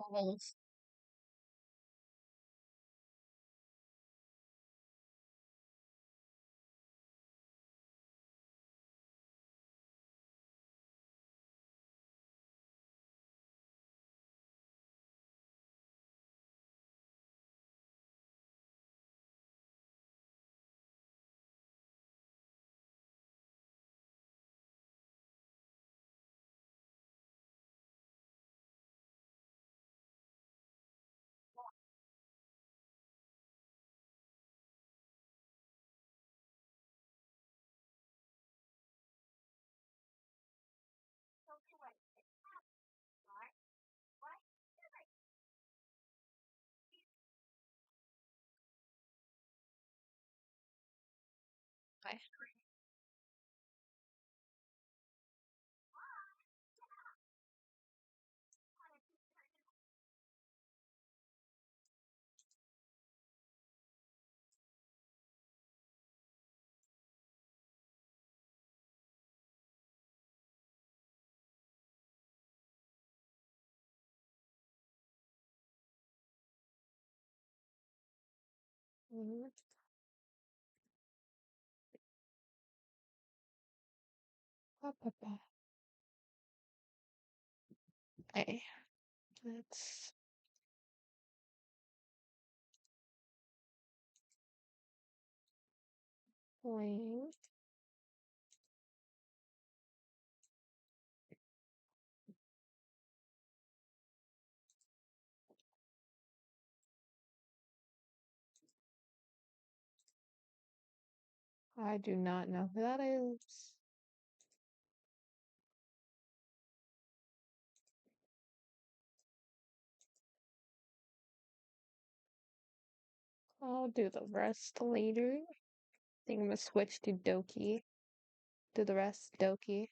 Almost. Okay. Mhm. Ba, ba, ba. Okay, let's playing. I do not know who that is. I'll do the rest later. I think I'm gonna switch to Doki. Do the rest Doki.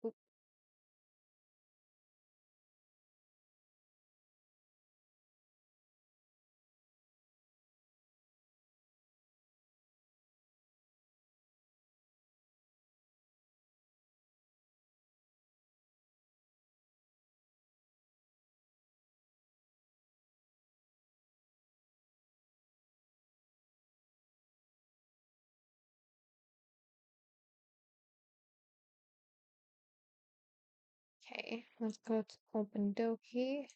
Oop. Okay, let's go to Open Doki.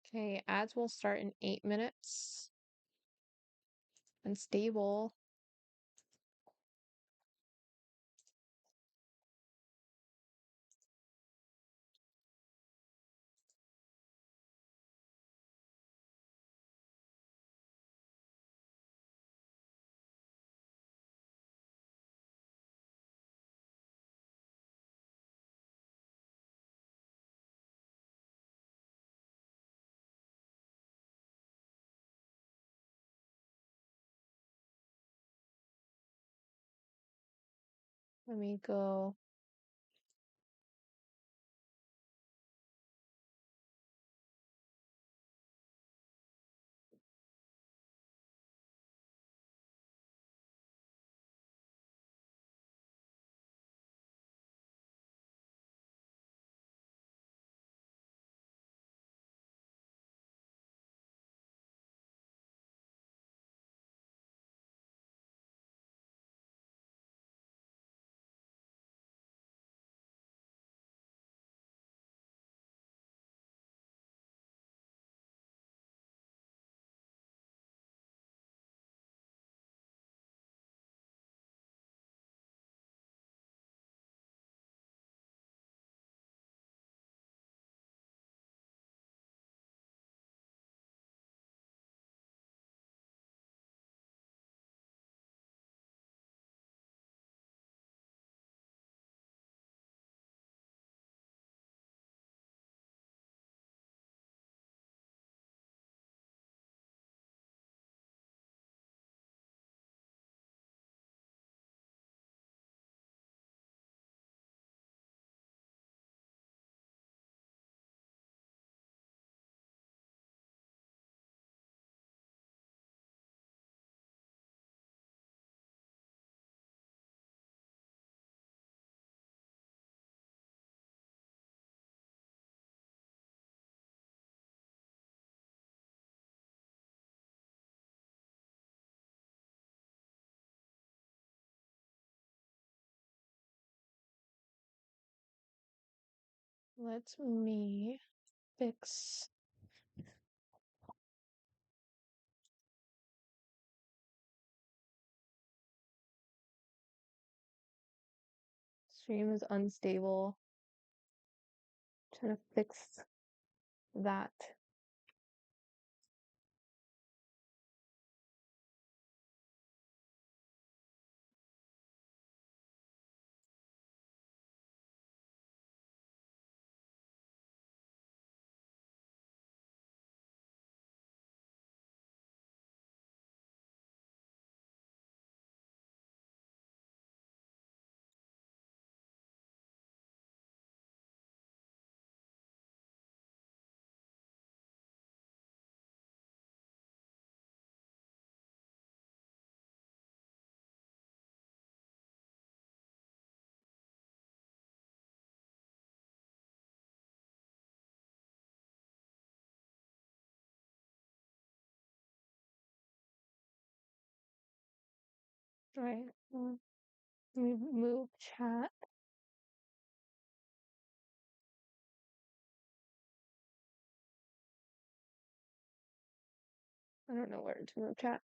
Okay, ads will start in 8 minutes. Unstable. Let me go. Let me fix. Stream is unstable. Trying to fix that. Right. Let me move chat. I don't know where to move chat.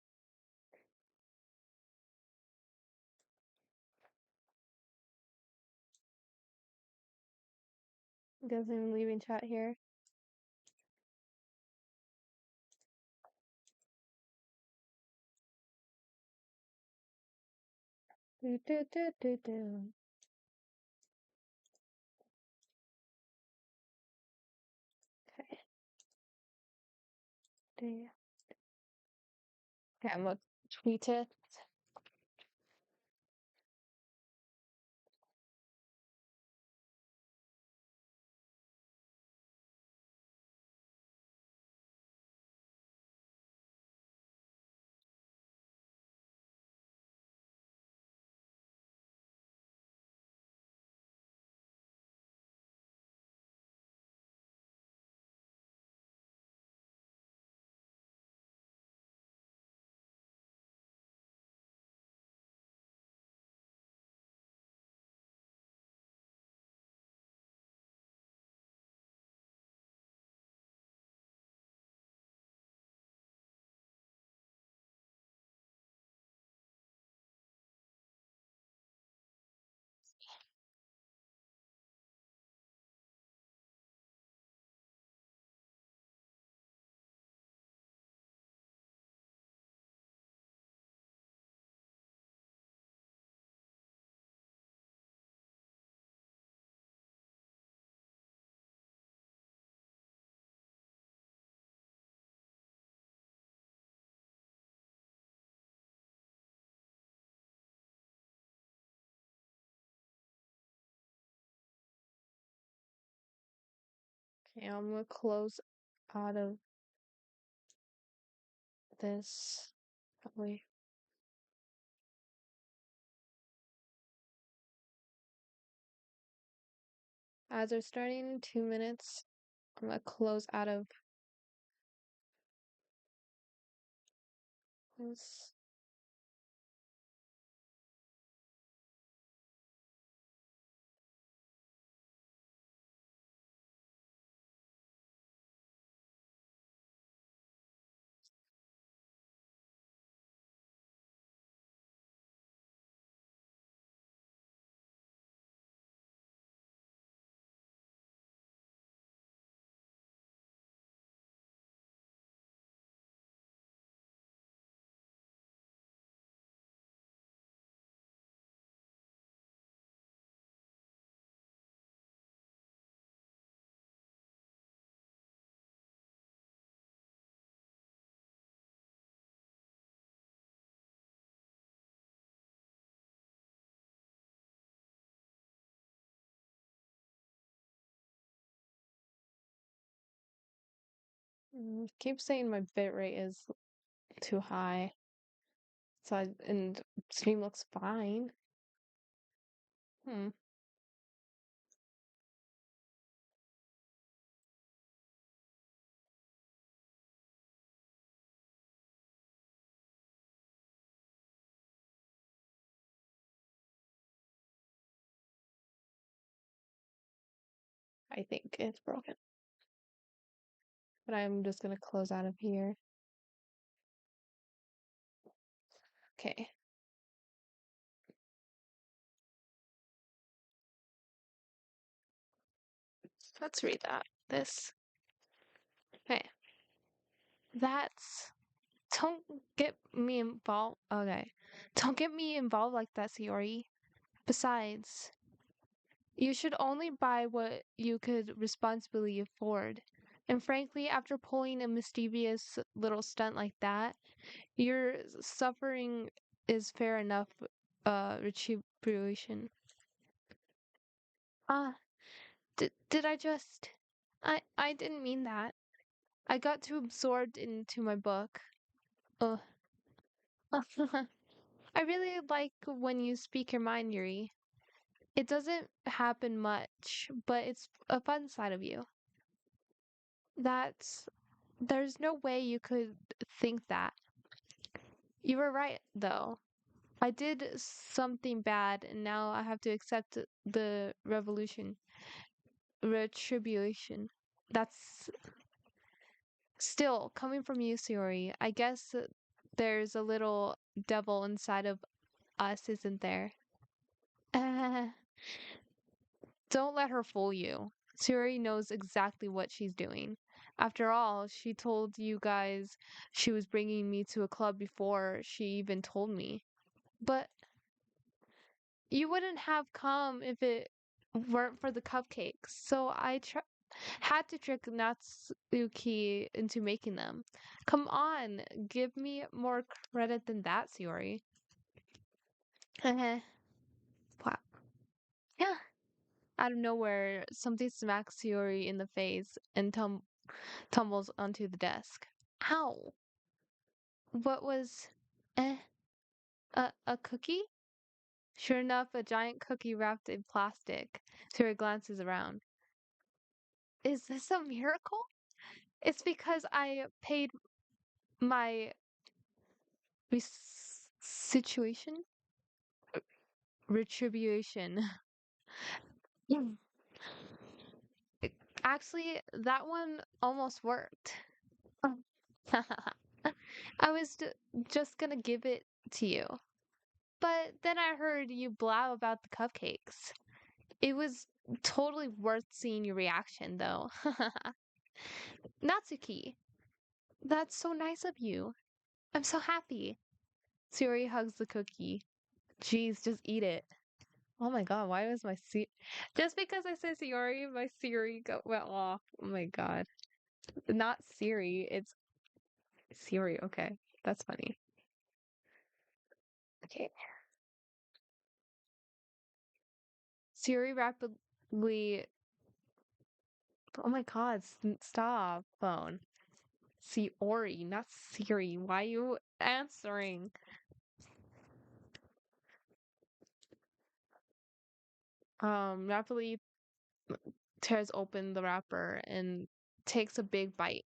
I guess I'm leaving chat here. Do, do, do, do, do. Okay. Okay, I'm gonna tweet it. Okay, I'm gonna close out of this. Probably. As we're starting in 2 minutes, I'm gonna close out of this. Keep saying my bitrate is too high. And stream looks fine. Hmm. I think it's broken. But I'm just gonna close out of here. Okay. Let's read that. This. Okay. That's don't get me involved. Okay. Don't get me involved like that, Siori. Besides, you should only buy what you could responsibly afford. And frankly, after pulling a mischievous little stunt like that, your suffering is fair enough retribution. Ah, did I just I didn't mean that. I got too absorbed into my book. Ugh. I really like when you speak your mind, Yuri. It doesn't happen much, but it's a fun side of you. That's there's no way you could think that. You were right, though. I did something bad, and now I have to accept the retribution. That's still coming from you, Suri. I guess there's a little devil inside of us, isn't there? Uh, don't let her fool you. Suri knows exactly what she's doing. After all, she told you guys she was bringing me to a club before she even told me. But you wouldn't have come if it weren't for the cupcakes. So had to trick Natsuki into making them. Come on, give me more credit than that, Siori. Wow. Yeah. Out of nowhere, something smacks Siori in the face and tumbles onto the desk. Ow! What was. Eh? A cookie? Sure enough, a giant cookie wrapped in plastic. Siori glances around. Is this a miracle? It's because I paid my situation retribution. Mm. Actually, that one almost worked. Oh. I was just gonna give it to you. But then I heard you blab about the cupcakes. It was totally worth seeing your reaction, though. Natsuki, that's so nice of you. I'm so happy. Suri hugs the cookie. Jeez, just eat it. Oh my god, why was my just because I said Siri, my Siri went off. Oh my god. Not Siri, it's Siri. Okay. That's funny. Okay. Siri rapidly Oh my God, stop, phone. Ori, not Siri. Why are you answering? Napoli tears open the wrapper and takes a big bite.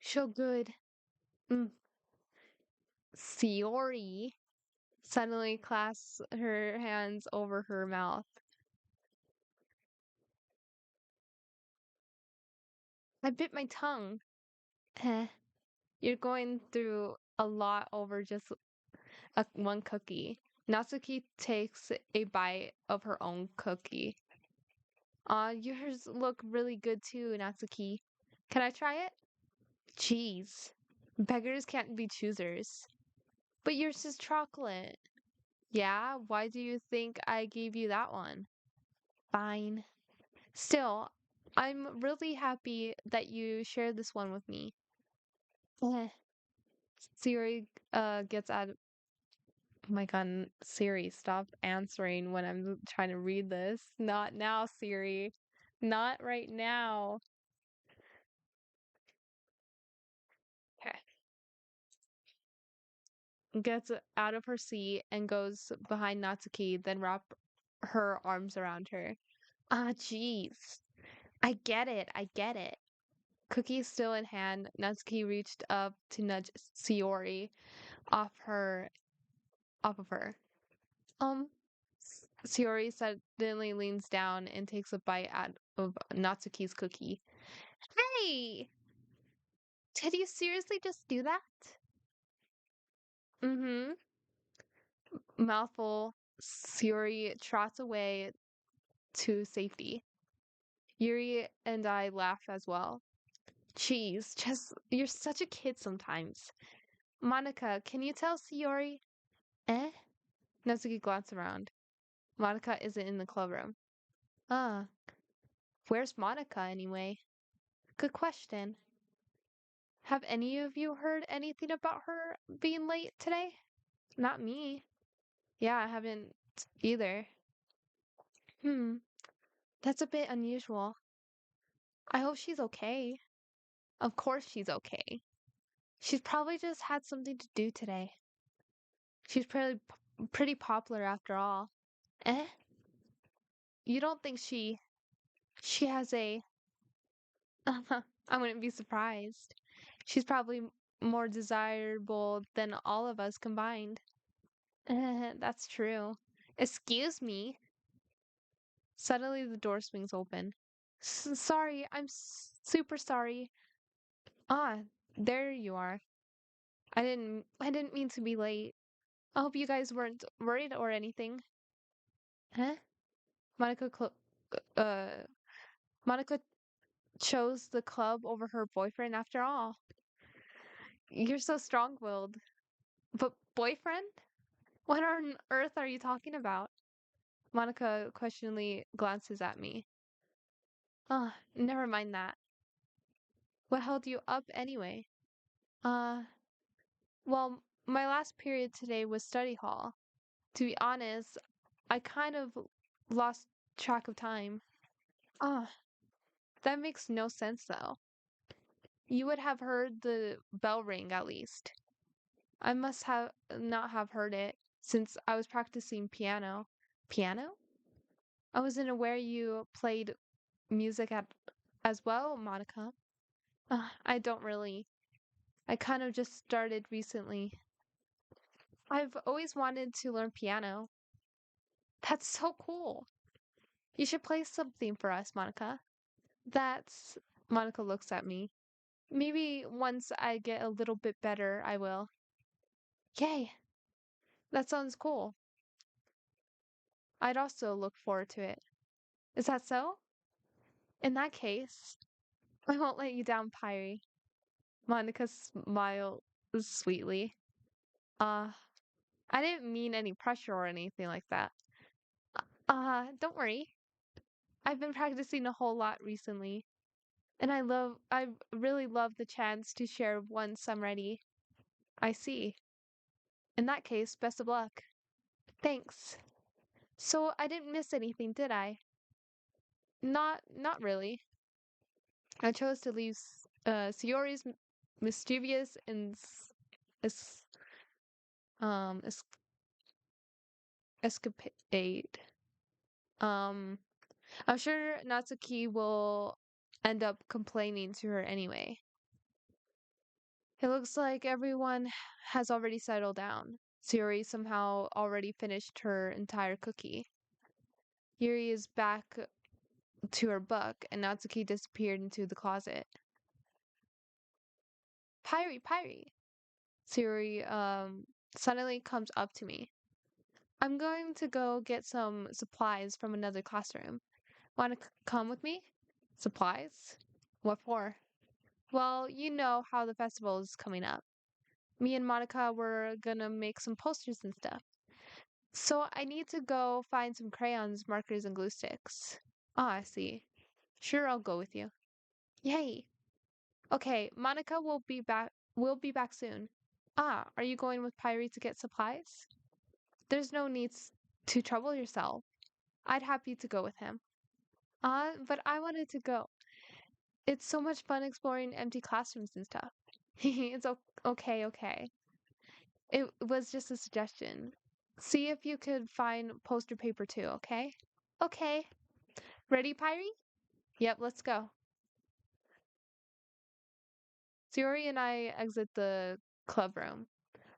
So good. Mm. Siori suddenly clasps her hands over her mouth. I bit my tongue. Eh, you're going through a lot over just one cookie. Natsuki takes a bite of her own cookie. Yours look really good too, Natsuki. Can I try it? Jeez. Beggars can't be choosers. But yours is chocolate. Yeah, why do you think I gave you that one? Fine. Still, I'm really happy that you shared this one with me. Eh. Siri gets out of oh my god, Siri, stop answering when I'm trying to read this. Not now, Siri. Not right now. Okay. Gets out of her seat and goes behind Natsuki, then wrap her arms around her. Ah, jeez. I get it. I get it. Cookie still in hand, Natsuki reached up to nudge Shiori off her off of her. Um Shiori suddenly leans down and takes a bite out of Natsuki's cookie. Hey! Did you seriously just do that? Mm-hmm. Mouthful, Shiori trots away to safety. Yuri and I laugh as well. Jeez, just you're such a kid sometimes. Monica, can you tell Shiori? Eh? Natsuki glanced around. Monica isn't in the club room. Ah, where's Monica anyway? Good question. Have any of you heard anything about her being late today? Not me. Yeah, I haven't either. Hmm, that's a bit unusual. I hope she's okay. Of course she's okay. She's probably just had something to do today. She's pretty popular after all. Eh? You don't think she has a I wouldn't be surprised. She's probably more desirable than all of us combined. That's true. Excuse me. Suddenly the door swings open. Sorry, I'm super sorry. Ah, there you are. I didn't mean to be late. I hope you guys weren't worried or anything. Huh? Monica uh Monica chose the club over her boyfriend after all. You're so strong-willed. But boyfriend? What on earth are you talking about? Monica questioningly glances at me. Ah, never mind that. What held you up anyway? Uh, well, my last period today was study hall. To be honest, I kind of lost track of time. Ah, that makes no sense though. You would have heard the bell ring at least. I must have not have heard it since I was practicing piano. Piano? I wasn't aware you played music at as well, Monica. I don't really. I kind of just started recently. I've always wanted to learn piano. That's so cool. You should play something for us, Monica. That's Monica looks at me. Maybe once I get a little bit better, I will. Yay. That sounds cool. I'd also look forward to it. Is that so? In that case, I won't let you down, Pyrie. Monica smiled sweetly. Uh, I didn't mean any pressure or anything like that. Don't worry. I've been practicing a whole lot recently, and I really love the chance to share once I'm ready. I see. In that case, best of luck. Thanks. So I didn't miss anything, did I? Not really. I chose to leave Sayori's mischievous and es- um es- escapade. Um, I'm sure Natsuki will end up complaining to her anyway. It looks like everyone has already settled down. Sayori somehow already finished her entire cookie. Yuri is back to her book, and Natsuki disappeared into the closet. Pyrie! Sayori suddenly comes up to me. I'm going to go get some supplies from another classroom. Want to come with me? Supplies? What for? Well, you know how the festival is coming up. Me and Monica were gonna make some posters and stuff. So I need to go find some crayons, markers, and glue sticks. Ah, I see. Sure, I'll go with you. Yay! Okay, Monica will be back. We'll be back soon. Ah, are you going with Pyrie to get supplies? There's no need to trouble yourself. I'd happy to go with him. But I wanted to go. It's so much fun exploring empty classrooms and stuff. It's okay, okay. It was just a suggestion. See if you could find poster paper too, okay? Okay. Ready, Pyrie? Yep, let's go. Sayori and I exit the club room.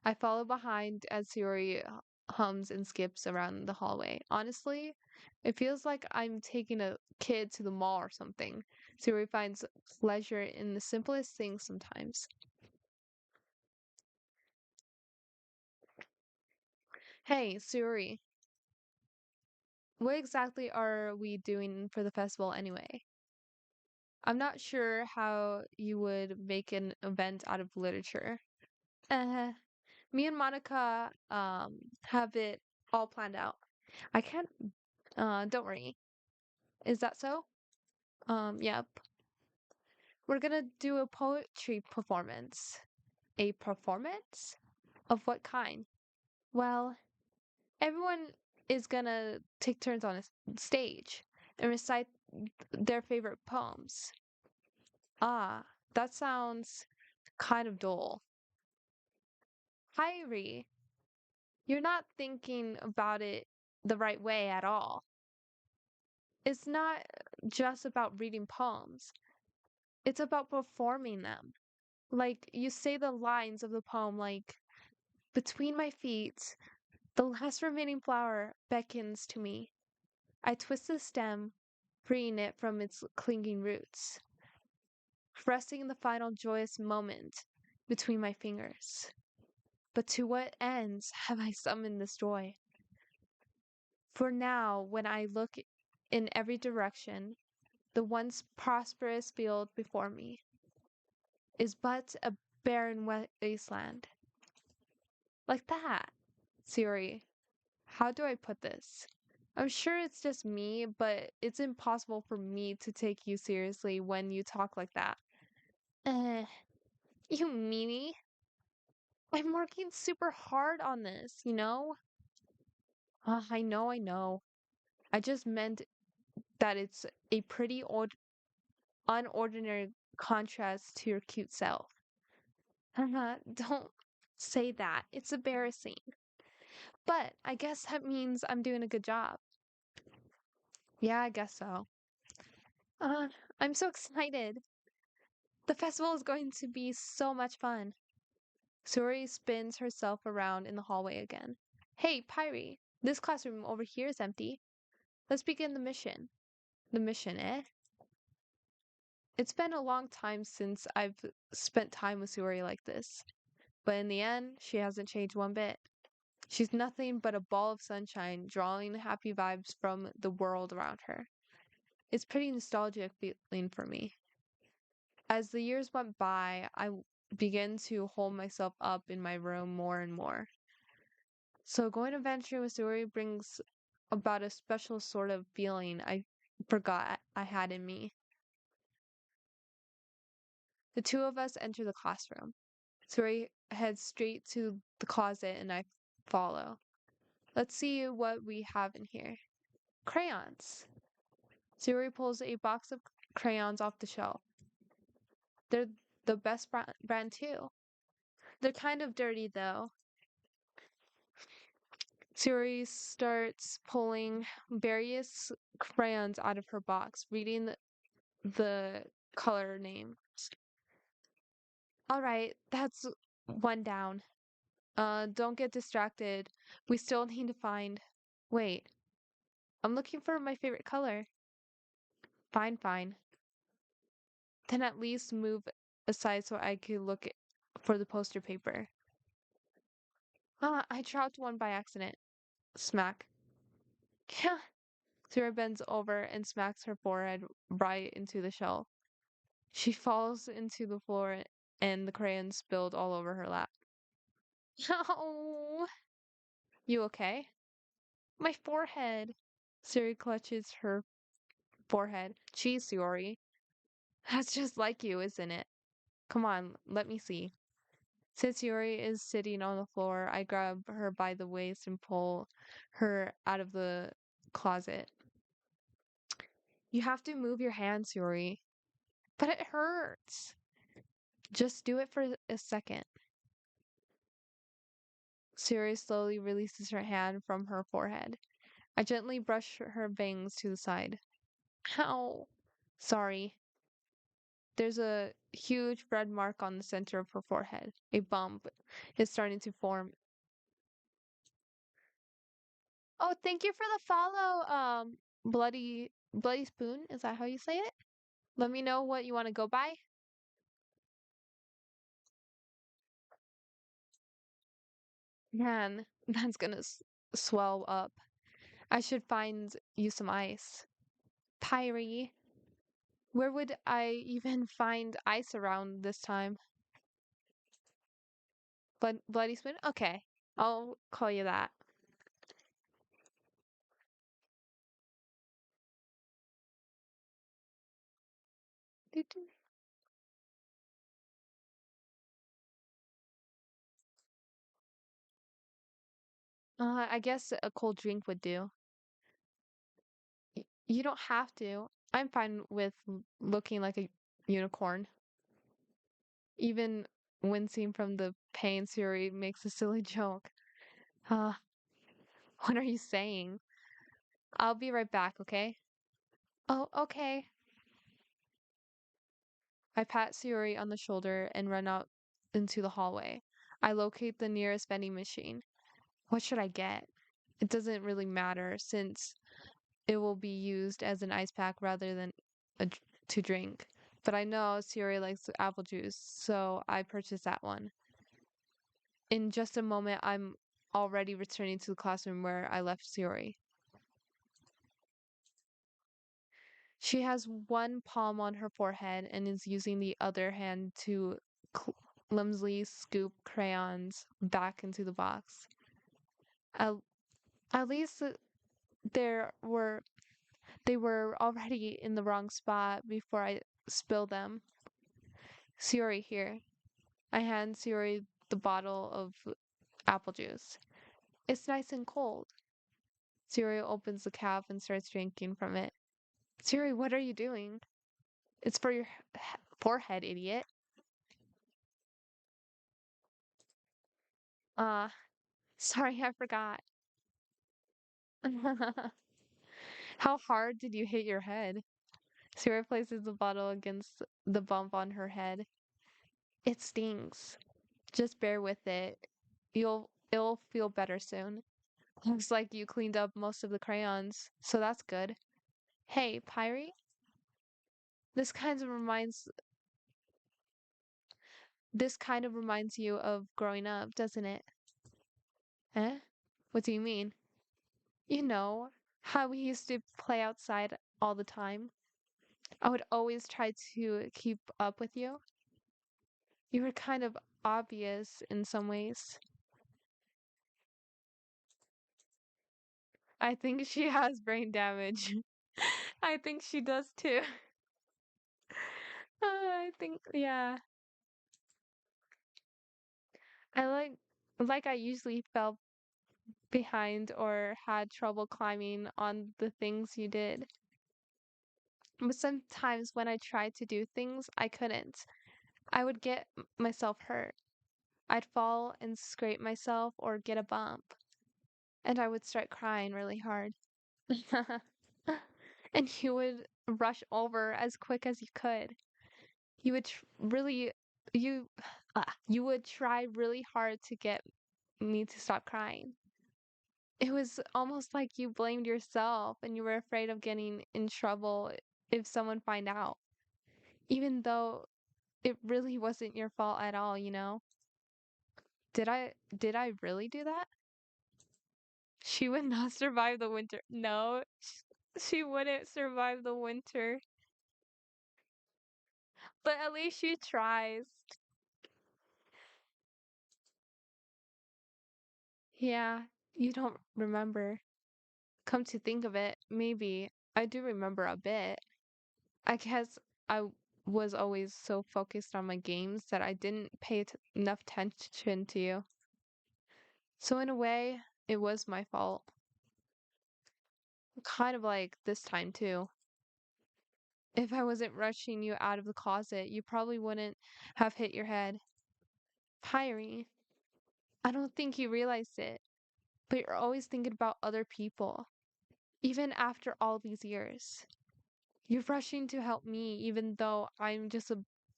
I follow behind as Sayori hums and skips around the hallway. Honestly, it feels like I'm taking a kid to the mall or something. Sayori finds pleasure in the simplest things sometimes. Hey, Sayori, what exactly are we doing for the festival anyway? I'm not sure how you would make an event out of literature. Uh, Me and Monica have it all planned out. I can't don't worry. Is that so? Yep. We're gonna do a poetry performance. A performance? Of what kind? Well, everyone is gonna take turns on a stage and recite their favorite poems. Ah, that sounds kind of dull. Kyrie, you're not thinking about it the right way at all. It's not just about reading poems, it's about performing them. Like, you say the lines of the poem, like, between my feet, the last remaining flower beckons to me. I twist the stem, freeing it from its clinging roots, pressing the final joyous moment between my fingers. But to what ends have I summoned this joy? For now, when I look in every direction, the once prosperous field before me is but a barren wasteland. Like that. Siri, how do I put this? I'm sure it's just me, but it's impossible for me to take you seriously when you talk like that. Eh, you meanie. I'm working super hard on this, you know? I know. I just meant that it's a pretty unordinary contrast to your cute self. Don't say that. It's embarrassing. But I guess that means I'm doing a good job. Yeah, I guess so. Uh, I'm so excited. The festival is going to be so much fun. Suri spins herself around in the hallway again. Hey, Pyrie, this classroom over here is empty. Let's begin the mission. The mission, eh? It's been a long time since I've spent time with Suri like this. But in the end, she hasn't changed one bit. She's nothing but a ball of sunshine, drawing happy vibes from the world around her. It's pretty nostalgic feeling for me. As the years went by, began to hold myself up in my room more and more. So going adventuring with Suri brings about a special sort of feeling I forgot I had in me. The two of us enter the classroom. Suri heads straight to the closet and I follow. Let's see what we have in here. Crayons. Siri pulls a box of crayons off the shelf. They're the best brand too. They're kind of dirty though. Siri starts pulling various crayons out of her box, reading the color name. All right, that's one down. Don't get distracted. We still need to find. Wait, I'm looking for my favorite color. Fine, fine. Then at least move aside so I could look for the poster paper. Ah, I dropped one by accident. Smack. Yeah. Sarah bends over and smacks her forehead right into the shelf. She falls into the floor and the crayon spilled all over her lap. Oh, you okay? My forehead. Siri clutches her forehead. Geez, Siori. That's just like you, isn't it? Come on, let me see. Since Yuri is sitting on the floor, I grab her by the waist and pull her out of the closet. You have to move your hands, Yuri. But it hurts. Just do it for a second. Siri slowly releases her hand from her forehead. I gently brush her bangs to the side. Ow. Sorry. There's a huge red mark on the center of her forehead. A bump is starting to form. Oh, thank you for the follow, Bloody Spoon. Is that how you say it? Let me know what you want to go by. Man, that's gonna swell up. I should find you some ice. Pyrie. Where would I even find ice around this time? Bloody Spoon? Okay. I'll call you that. Doo-doo. I guess a cold drink would do. You don't have to. I'm fine with looking like a unicorn. Even wincing from the pain, Siri makes a silly joke. Uh, what are you saying? I'll be right back, okay? Oh, okay. I pat Siri on the shoulder and run out into the hallway. I locate the nearest vending machine. What should I get? It doesn't really matter since it will be used as an ice pack rather than to drink. But I know Siri likes apple juice, so I purchased that one. In just a moment, I'm already returning to the classroom where I left Siri. She has one palm on her forehead and is using the other hand to clumsily scoop crayons back into the box. At, at least there were they were already in the wrong spot before I spilled them. Siri here. I hand Siri the bottle of apple juice. It's nice and cold. Siri opens the cap and starts drinking from it. Siri, what are you doing? It's for your forehead, idiot. Uh, sorry, I forgot. How hard did you hit your head? Siri places the bottle against the bump on her head. It stings. Just bear with it. It'll feel better soon. Looks like you cleaned up most of the crayons, so that's good. Hey, Pyrie? This kind of reminds this kind of reminds you of growing up, doesn't it? Eh? What do you mean? You know, how we used to play outside all the time. I would always try to keep up with you. You were kind of obvious in some ways. I think she has brain damage. I think she does too. I think, yeah. I like I usually fell behind or had trouble climbing on the things you did. But sometimes when I tried to do things, I couldn't. I would get myself hurt. I'd fall and scrape myself or get a bump, and I would start crying really hard. And you would rush over as quick as you could. You would really, you, you would try really hard to get me to stop crying. It was almost like you blamed yourself and you were afraid of getting in trouble if someone find out, even though it really wasn't your fault at all, you know? Did I really do that? She would not survive the winter. No, she wouldn't survive the winter. But at least she tries. Yeah, you don't remember. Come to think of it, maybe I do remember a bit. I guess was always so focused on my games that I didn't pay enough attention to you. So in a way, it was my fault. Kind of like this time too. If I wasn't rushing you out of the closet, you probably wouldn't have hit your head. Pyrie, I don't think you realized it, but you're always thinking about other people, even after all these years. You're rushing to help me, even though I'm just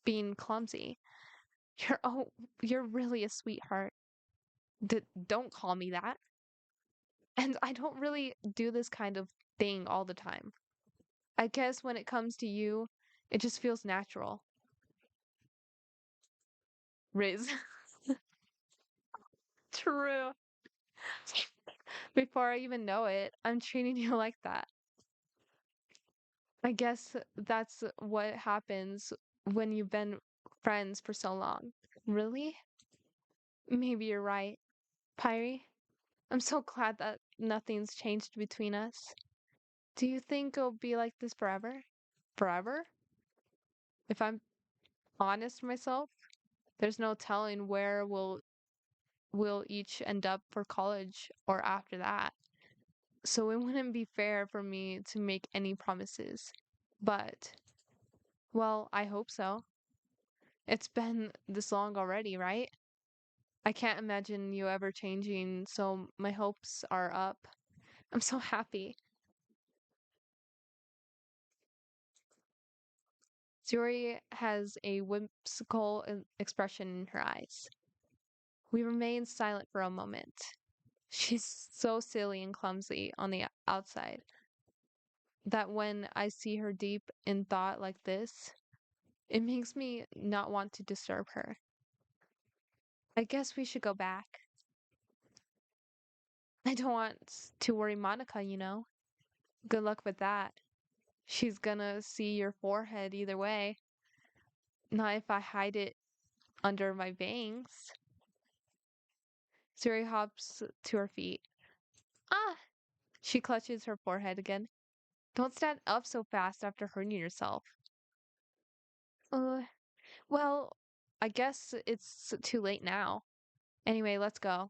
being clumsy. You're really a sweetheart. Don't call me that. And I don't really do this kind of thing all the time. I guess when it comes to you, it just feels natural. Riz. True. Before I even know it, I'm treating you like that. I guess that's what happens when you've been friends for so long. Really? Maybe you're right. Pyrie, I'm so glad that nothing's changed between us. Do you think it'll be like this forever? Forever? If I'm honest with myself, there's no telling where we'll each end up for college or after that. So it wouldn't be fair for me to make any promises. But, well, I hope so. It's been this long already, right? I can't imagine you ever changing, so my hopes are up. I'm so happy. Zuri has a whimsical expression in her eyes. We remain silent for a moment. She's so silly and clumsy on the outside that when I see her deep in thought like this, it makes me not want to disturb her. I guess we should go back. I don't want to worry Monica, you know. Good luck with that. She's gonna see your forehead either way. Not if I hide it under my bangs. Suri hops to her feet. Ah! She clutches her forehead again. Don't stand up so fast after hurting yourself. Uh, well, I guess it's too late now. Anyway, let's go.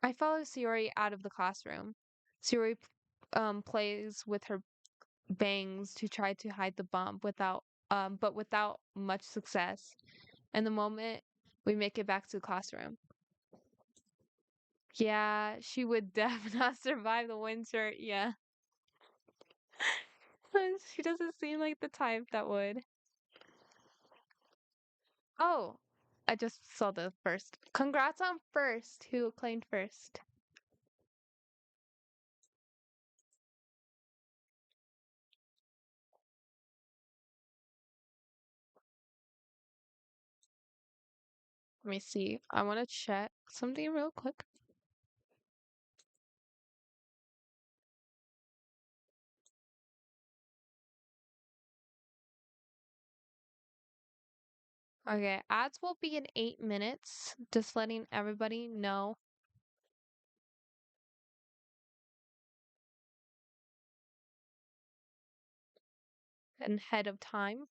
I follow Sayori out of the classroom. Sayori plays with her bangs to try to hide the bump but without much success. And the moment we make it back to the classroom. Yeah, she would definitely not survive the winter. Yeah. She doesn't seem like the type that would. Oh, I just saw the first. Congrats on first. Who claimed first? Let me see. I want to check something real quick. Okay, ads will be in 8 minutes. Just letting everybody know ahead of time.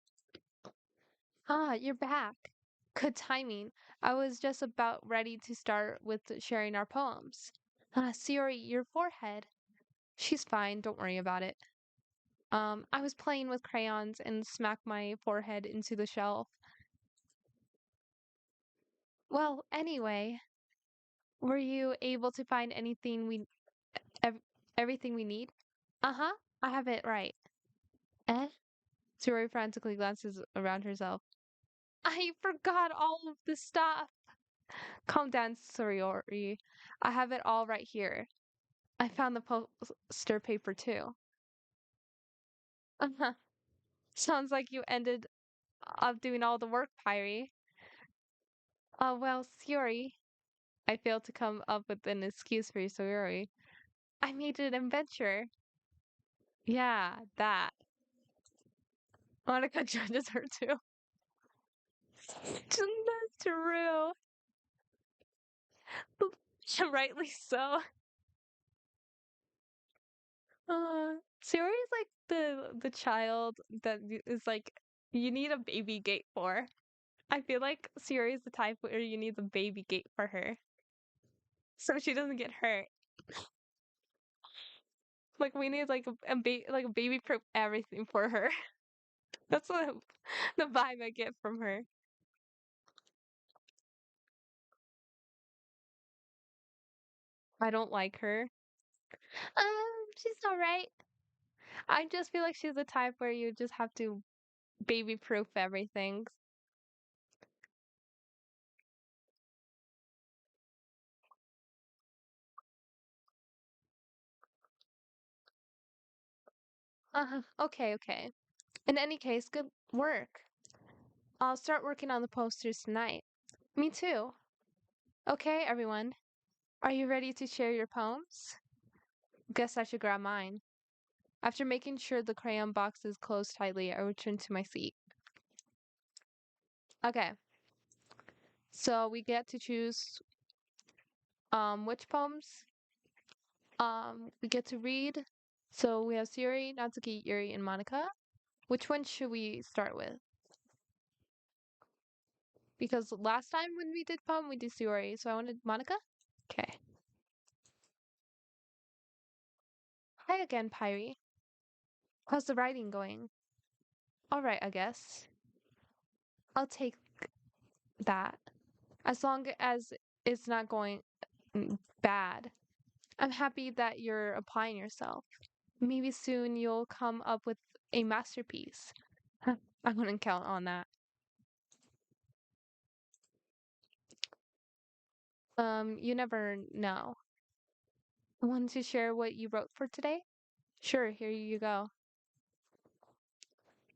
Ah, you're back. Good timing. I was just about ready to start with sharing our poems. Ah, Siri, your forehead. She's fine, don't worry about it. I was playing with crayons and smacked my forehead into the shelf. Well, anyway, were you able to find ev- everything we need? Uh-huh, I have it right. Eh? Suri frantically glances around herself. I forgot all of the stuff. Calm down, Soriori. I have it all right here. I found the poster paper too. Uh-huh. Sounds like you ended up doing all the work, Pyrie. Well, Suri. I failed to come up with an excuse for Soriori. I made an adventure. Yeah, that. Monica judges her too. That's true. Rightly so. Siri's like the child that is like you need a baby gate for. I feel like Siri is the type where you need the baby gate for her so she doesn't get hurt. Like we need like like a baby proof everything for her. That's what the vibe I get from her. I don't like her. She's all right. I just feel like she's the type where you just have to baby proof everything. Okay, okay. In any case, good work. I'll start working on the posters tonight. Me too. Okay, everyone. Are you ready to share your poems? Guess I should grab mine. After making sure the crayon box is closed tightly, I return to my seat. Okay, so we get to choose which poems we get to read. So we have Siri, Natsuki, Yuri, and Monica. Which one should we start with? Because last time when we did poem, we did Siri, so I wanted Monica. Okay. Hi again, Pyrie. How's the writing going? All right, I guess. I'll take that. As long as it's not going bad. I'm happy that you're applying yourself. Maybe soon you'll come up with a masterpiece. Huh, I wouldn't count on that. You never know. Want to share what you wrote for today? Sure, here you go.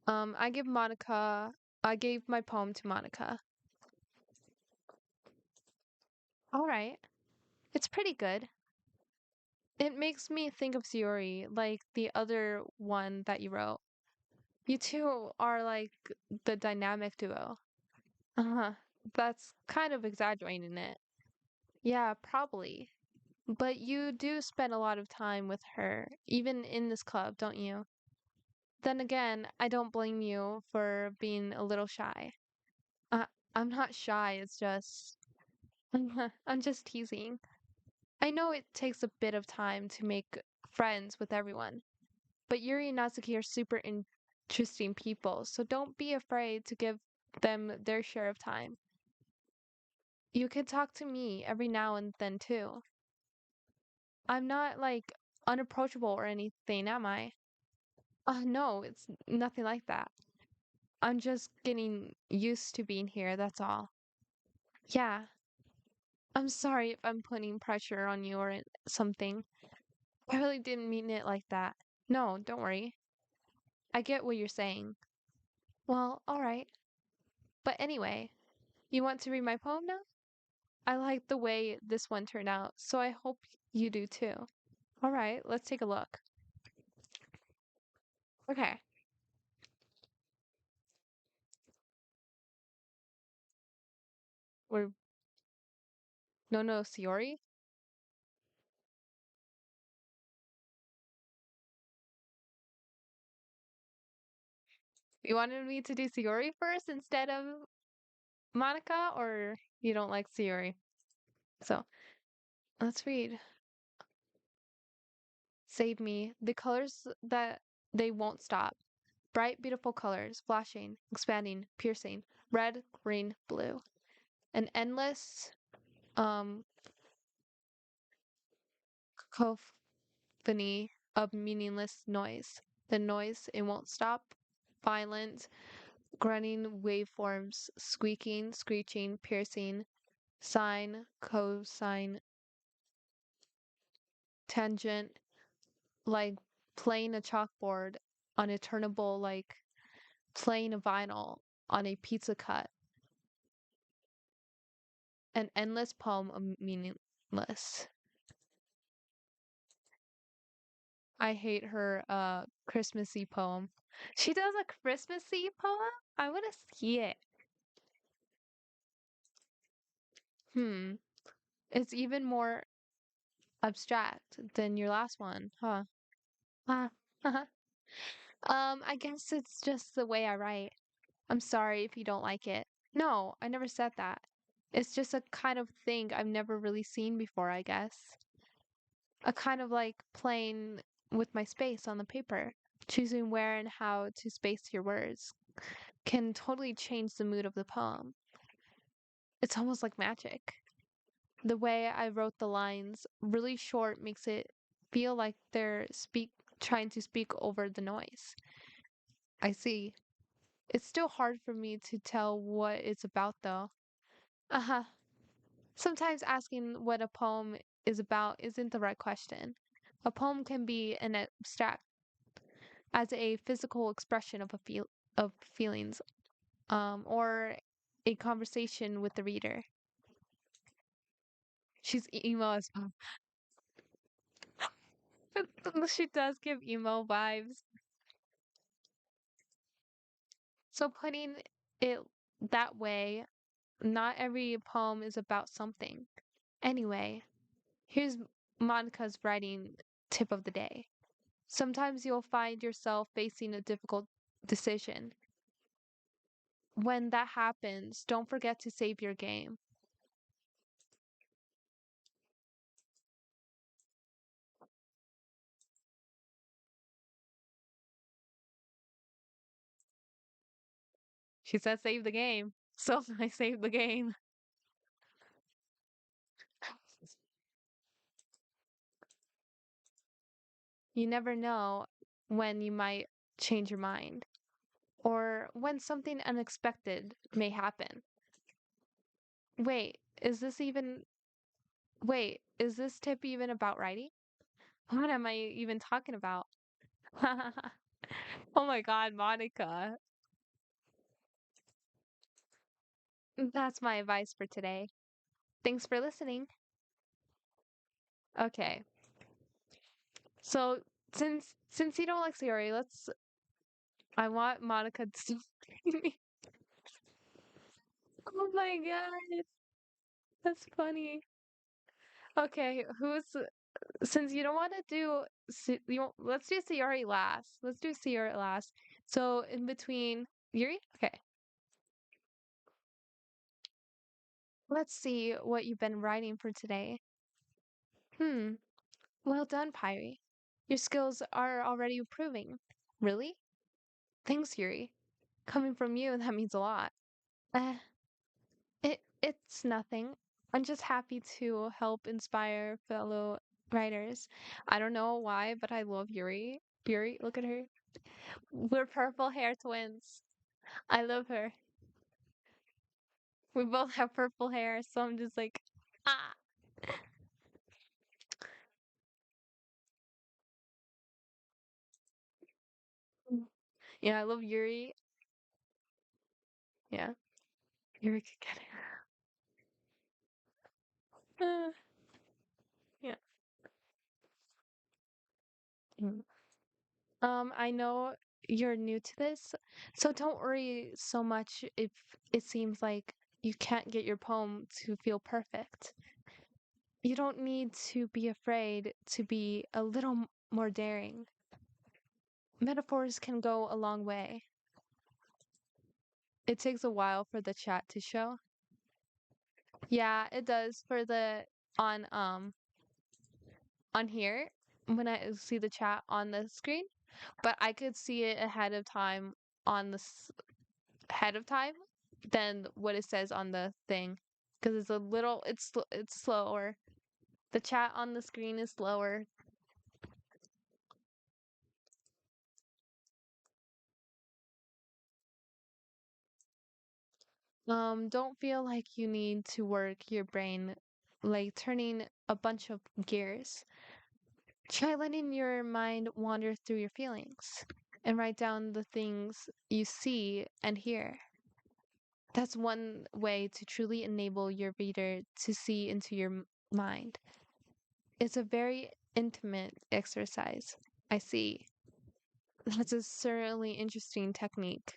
I give Monica, I gave my poem to Monica. All right. It's pretty good. It makes me think of Sayori, like the other one that you wrote. You two are like the dynamic duo. Uh-huh. That's kind of exaggerating it. Yeah, probably. But you do spend a lot of time with her, even in this club, don't you? Then again, I don't blame you for being a little shy. Uh, I'm not shy, it's just I'm just teasing. I know it takes a bit of time to make friends with everyone, but Yuri and Natsuki are super interesting people, so don't be afraid to give them their share of time. You can talk to me every now and then too. I'm not like unapproachable or anything, am I? No, it's nothing like that. I'm just getting used to being here, that's all. Yeah, I'm sorry if I'm putting pressure on you or something. I really didn't mean it like that. No, don't worry. I get what you're saying. Well, alright. But anyway, you want to read my poem now? I like the way this one turned out, so I hope you do too. Alright, let's take a look. Okay. We're no Siori? You wanted me to do Siori first instead of Monica, or you don't like Siori? So let's read. Save me. The colors that they won't stop. Bright, beautiful colors, flashing, expanding, piercing. Red, green, blue. An endless um cacophony of meaningless noise. The noise, it won't stop. Violent, grunting waveforms, squeaking, screeching, piercing, sine, cosine, tangent, like playing a chalkboard on a turnable, like playing a vinyl on a pizza cut. An endless poem of meaningless. I hate her Christmassy poem. She does a Christmassy poem? I want to see it. Hmm. It's even more abstract than your last one, huh? Ah. I guess it's just the way I write. I'm sorry if you don't like it. No, I never said that. It's just a kind of thing I've never really seen before, I guess. A kind of like playing with my space on the paper. Choosing where and how to space your words can totally change the mood of the poem. It's almost like magic. The way I wrote the lines, really short, makes it feel like they're trying to speak over the noise. I see. It's still hard for me to tell what it's about though. Uh-huh. Sometimes asking what a poem is about isn't the right question. A poem can be an abstract as a physical expression of of feelings, or a conversation with the reader. She's emo as well. She does give emo vibes. So putting it that way, not every poem is about something. Anyway, here's Monica's writing tip of the day. Sometimes you'll find yourself facing a difficult decision. When that happens, don't forget to save your game. She said save the game. So I saved the game. You never know when you might change your mind or when something unexpected may happen. Wait, is this even Wait, is this tip even about writing? What am I even talking about? Oh my God, Monica. That's my advice for today. Thanks for listening. Okay. So since you don't like Siri, I want Monica to Oh my God. That's funny. Okay, since you don't want to do let's do Sayori last. Let's do Sayori last. So in between Yuri? Okay. Let's see what you've been writing for today. Hmm. Well done, Pyre. Your skills are already improving. Really? Thanks, Yuri. Coming from you, that means a lot. Eh, it's nothing. I'm just happy to help inspire fellow writers. I don't know why, but I love Yuri. Yuri, look at her. We're purple hair twins. I love her. We both have purple hair, so I'm just like, ah. Yeah, I love Yuri. Yeah, Yuri could get it. Yeah. Mm. I know you're new to this, so don't worry so much if it seems like you can't get your poem to feel perfect. You don't need to be afraid to be a little more daring. Metaphors can go a long way. It takes a while for the chat to show. Yeah, it does for the on um on here. when I see the chat on the screen, but I could see it ahead of time on the ahead of time than what it says on the thing because it's a little it's slower. The chat on the screen is slower. Don't feel like you need to work your brain like turning a bunch of gears. Try letting your mind wander through your feelings and write down the things you see and hear. That's one way to truly enable your reader to see into your mind. It's a very intimate exercise. I see. That's a certainly interesting technique.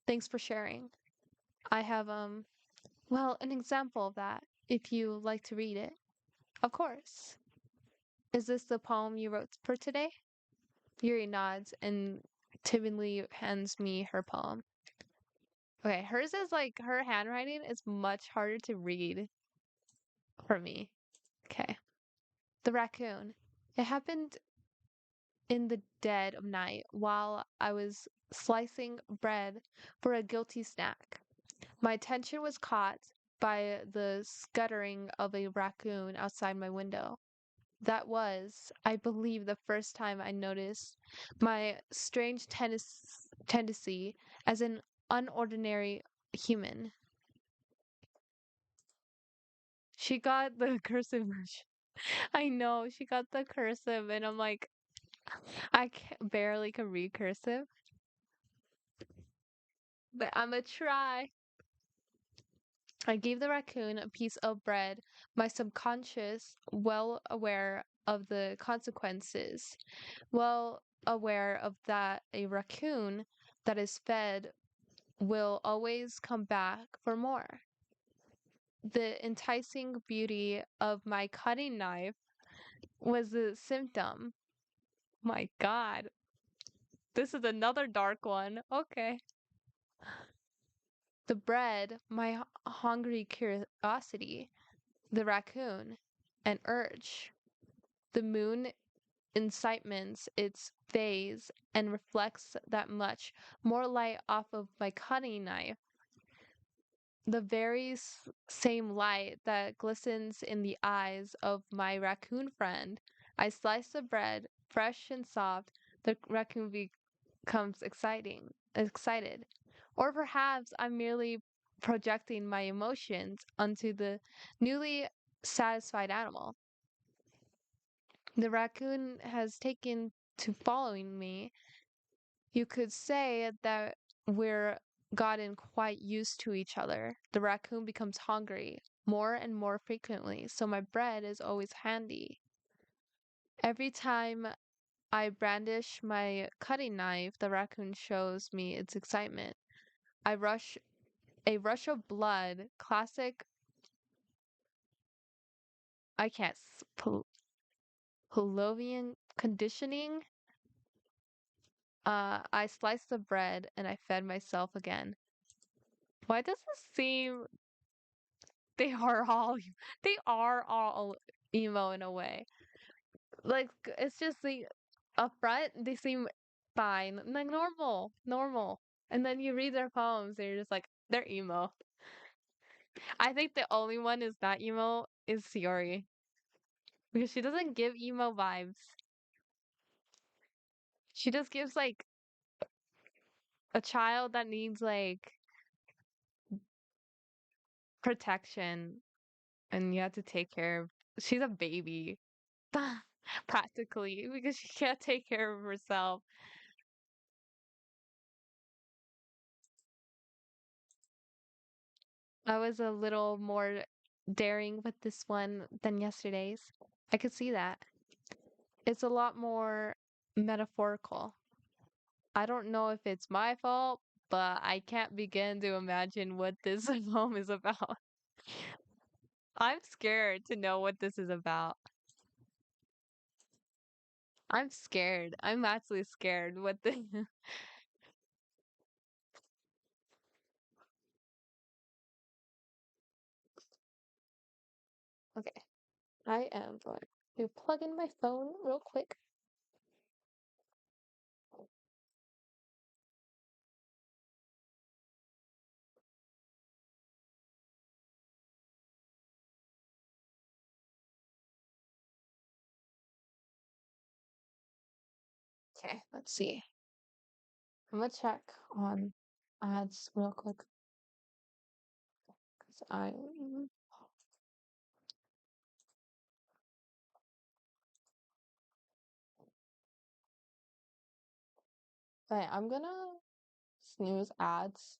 Thanks for sharing. I have well, an example of that if you like to read it. Of course. Is this the poem you wrote for today? Yuri nods and timidly hands me her poem. Okay, hers is like her handwriting is much harder to read for me. Okay. The raccoon. It happened in the dead of night while I was slicing bread for a guilty snack. My attention was caught by the scuttering of a raccoon outside my window. That was, I believe, the first time I noticed my strange tendency as an unordinary human. She got the cursive version. I know, she got the cursive, and I'm like, barely can read cursive, but I'm gonna try. I gave the raccoon a piece of bread, my subconscious, well aware of the consequences, well aware of that a raccoon that is fed will always come back for more. The enticing beauty of my cutting knife was a symptom. My God, this is another dark one. Okay. The bread, my hungry curiosity, the raccoon, an urge. The moon incitements its phase and reflects that much more light off of my cutting knife. The very same light that glistens in the eyes of my raccoon friend. I slice the bread, fresh and soft. The raccoon becomes excited. Or perhaps I'm merely projecting my emotions onto the newly satisfied animal. The raccoon has taken to following me. You could say that we're gotten quite used to each other. The raccoon becomes hungry more and more frequently, so my bread is always handy. Every time I brandish my cutting knife, the raccoon shows me its excitement. I rush a rush of blood, classic I can't Pavlovian conditioning. I sliced the bread and I fed myself again. Why does this seem they are all they are all emo in a way? Like it's just the up front they seem fine, like normal. And then you read their poems and you're just like they're emo. I think the only one is not emo is Siori because she doesn't give emo vibes. She just gives like a child that needs like protection and you have to take care of. She's a baby practically because she can't take care of herself. I was a little more daring with this one than yesterday's. I could see that. It's a lot more metaphorical. I don't know if it's my fault, but I can't begin to imagine what this poem is about. I'm scared to know what this is about. I'm scared. I'm actually scared what the Okay, I am going. You plug in my phone real quick. Okay, let's see. I'm gonna check on ads real quick. 'Cause okay, I'm gonna snooze ads.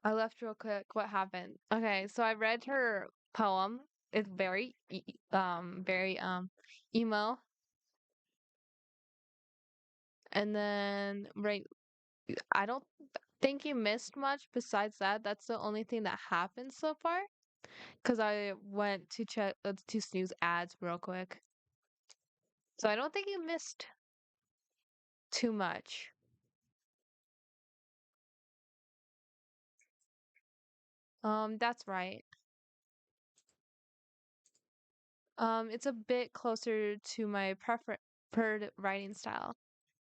I left real quick. What happened? Okay, so I read her poem. It's very emo. And then right, I don't think you missed much besides that. That's the only thing that happened so far. Because I went to check to snooze ads real quick. So I don't think you missed too much. That's right. It's a bit closer to my preferred writing style,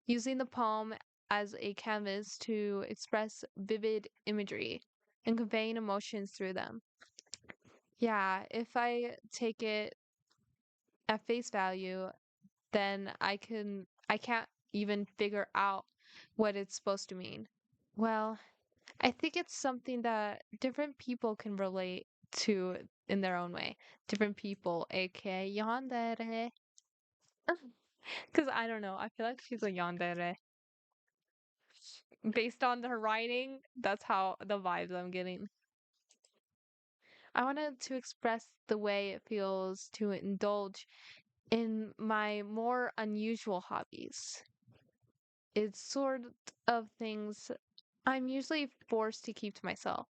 using the poem as a canvas to express vivid imagery and conveying emotions through them. Yeah, if I take it at face value, then I can't even figure out what it's supposed to mean. Well, I think it's something that different people can relate to in their own way. Different people, aka yandere. Because I don't know, I feel like she's a yandere. Based on her writing, that's how the vibes I'm getting. I wanted to express the way it feels to indulge in my more unusual hobbies. It's sort of things I'm usually forced to keep to myself.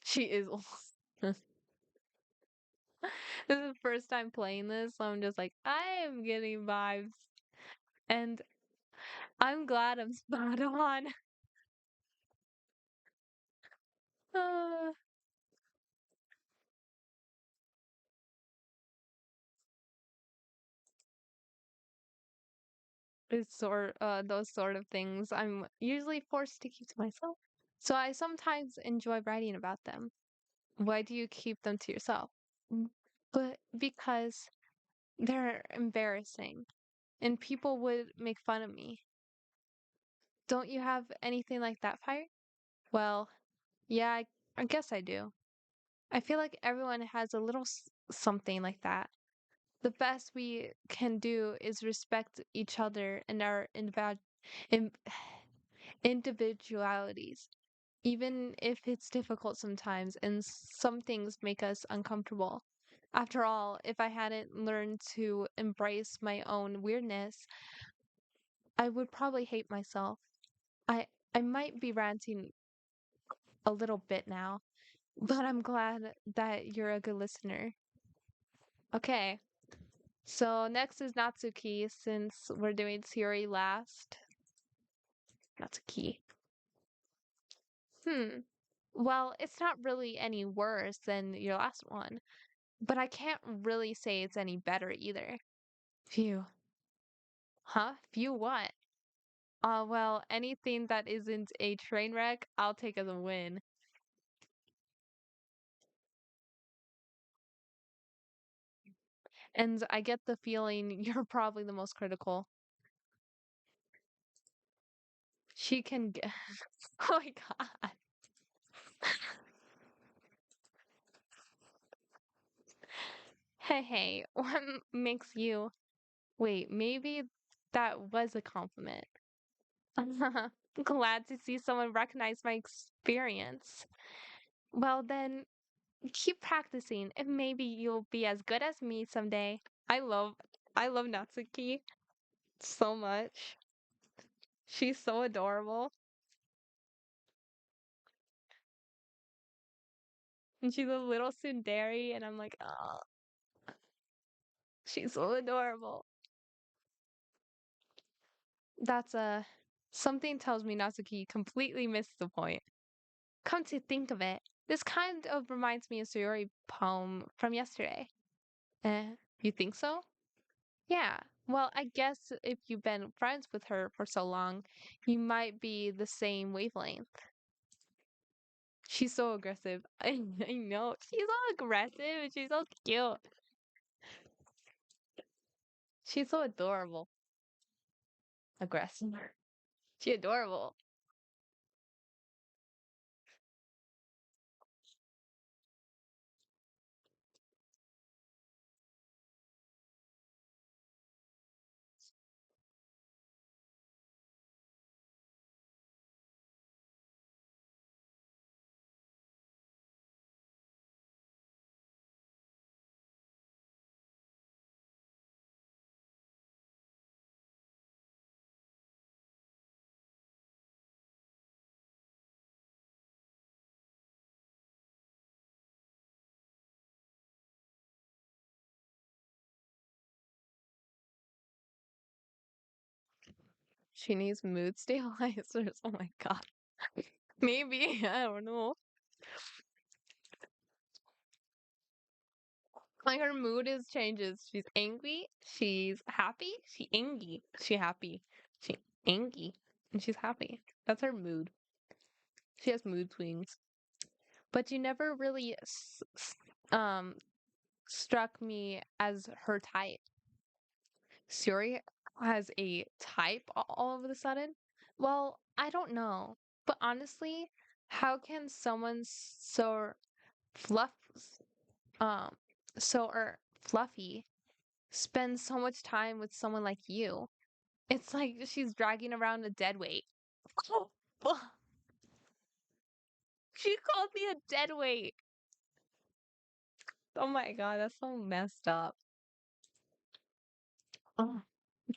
She is. This is the first time playing this, so I'm just like, I am getting vibes. And I'm glad I'm spot on. Uh, it's those sort of things I'm usually forced to keep to myself. So I sometimes enjoy writing about them. Why do you keep them to yourself? Mm, But because they're embarrassing and people would make fun of me. Don't you have anything like that, Fire? Well, yeah, I guess I do. I feel like everyone has a little something like that. The best we can do is respect each other and our in- individualities, even if it's difficult sometimes and some things make us uncomfortable. After all, if I hadn't learned to embrace my own weirdness, I would probably hate myself. I I might be ranting a little bit now, but I'm glad that you're a good listener. Okay, so next is Natsuki since we're doing theory last. Natsuki. Hmm. Well, it's not really any worse than your last one, but I can't really say it's any better either. Phew. Huh? Phew what? Well, anything that isn't a train wreck, I'll take as a win. And I get the feeling you're probably the most critical. She can get. Oh my God. Hey, hey, what makes you. Wait, maybe that was a compliment. Glad to see someone recognize my experience. Well, then keep practicing and maybe you'll be as good as me someday. I love Natsuki so much. She's so adorable. And she's a little tsundere and I'm like, oh, She's so adorable. That's a something tells me Natsuki completely missed the point. Come to think of it, this kind of reminds me of Sayori poem from yesterday. You think so? Yeah. Well, I guess if you've been friends with her for so long, you might be the same wavelength. She's so aggressive. I know. She's so aggressive and she's so cute. She's so adorable. Aggressive. She's adorable. She needs mood stabilizers. Oh my god. Maybe. I don't know. Like her mood is changes. She's angry. She's happy. She angry. She happy. She angry. And she's happy. That's her mood. She has mood swings. But you never really struck me as her type. Suri has a type all of a sudden. Well, I don't know. But honestly, how can someone fluff um fluffy spend so much time with someone like you? It's like she's dragging around a dead weight. Oh, she called me a dead weight. Oh my god, that's so messed up. Oh.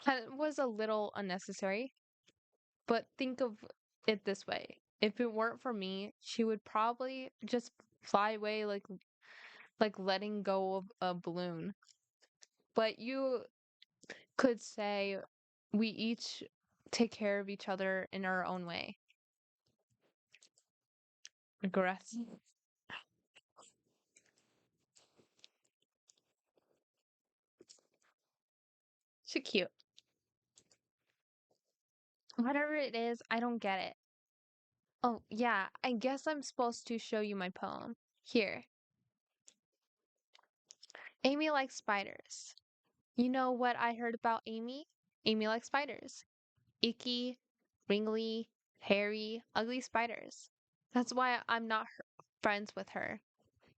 That was a little unnecessary, but think of it this way. If it weren't for me, she would probably just fly away like letting go of a balloon. But you could say we each take care of each other in our own way. Aggressive. She cute. Whatever it is, I don't get it. Oh, yeah, I guess I'm supposed to show you my poem. Here. Amy likes spiders. You know what I heard about Amy? Amy likes spiders. Icky, wrinkly, hairy, ugly spiders. That's why I'm not friends with her.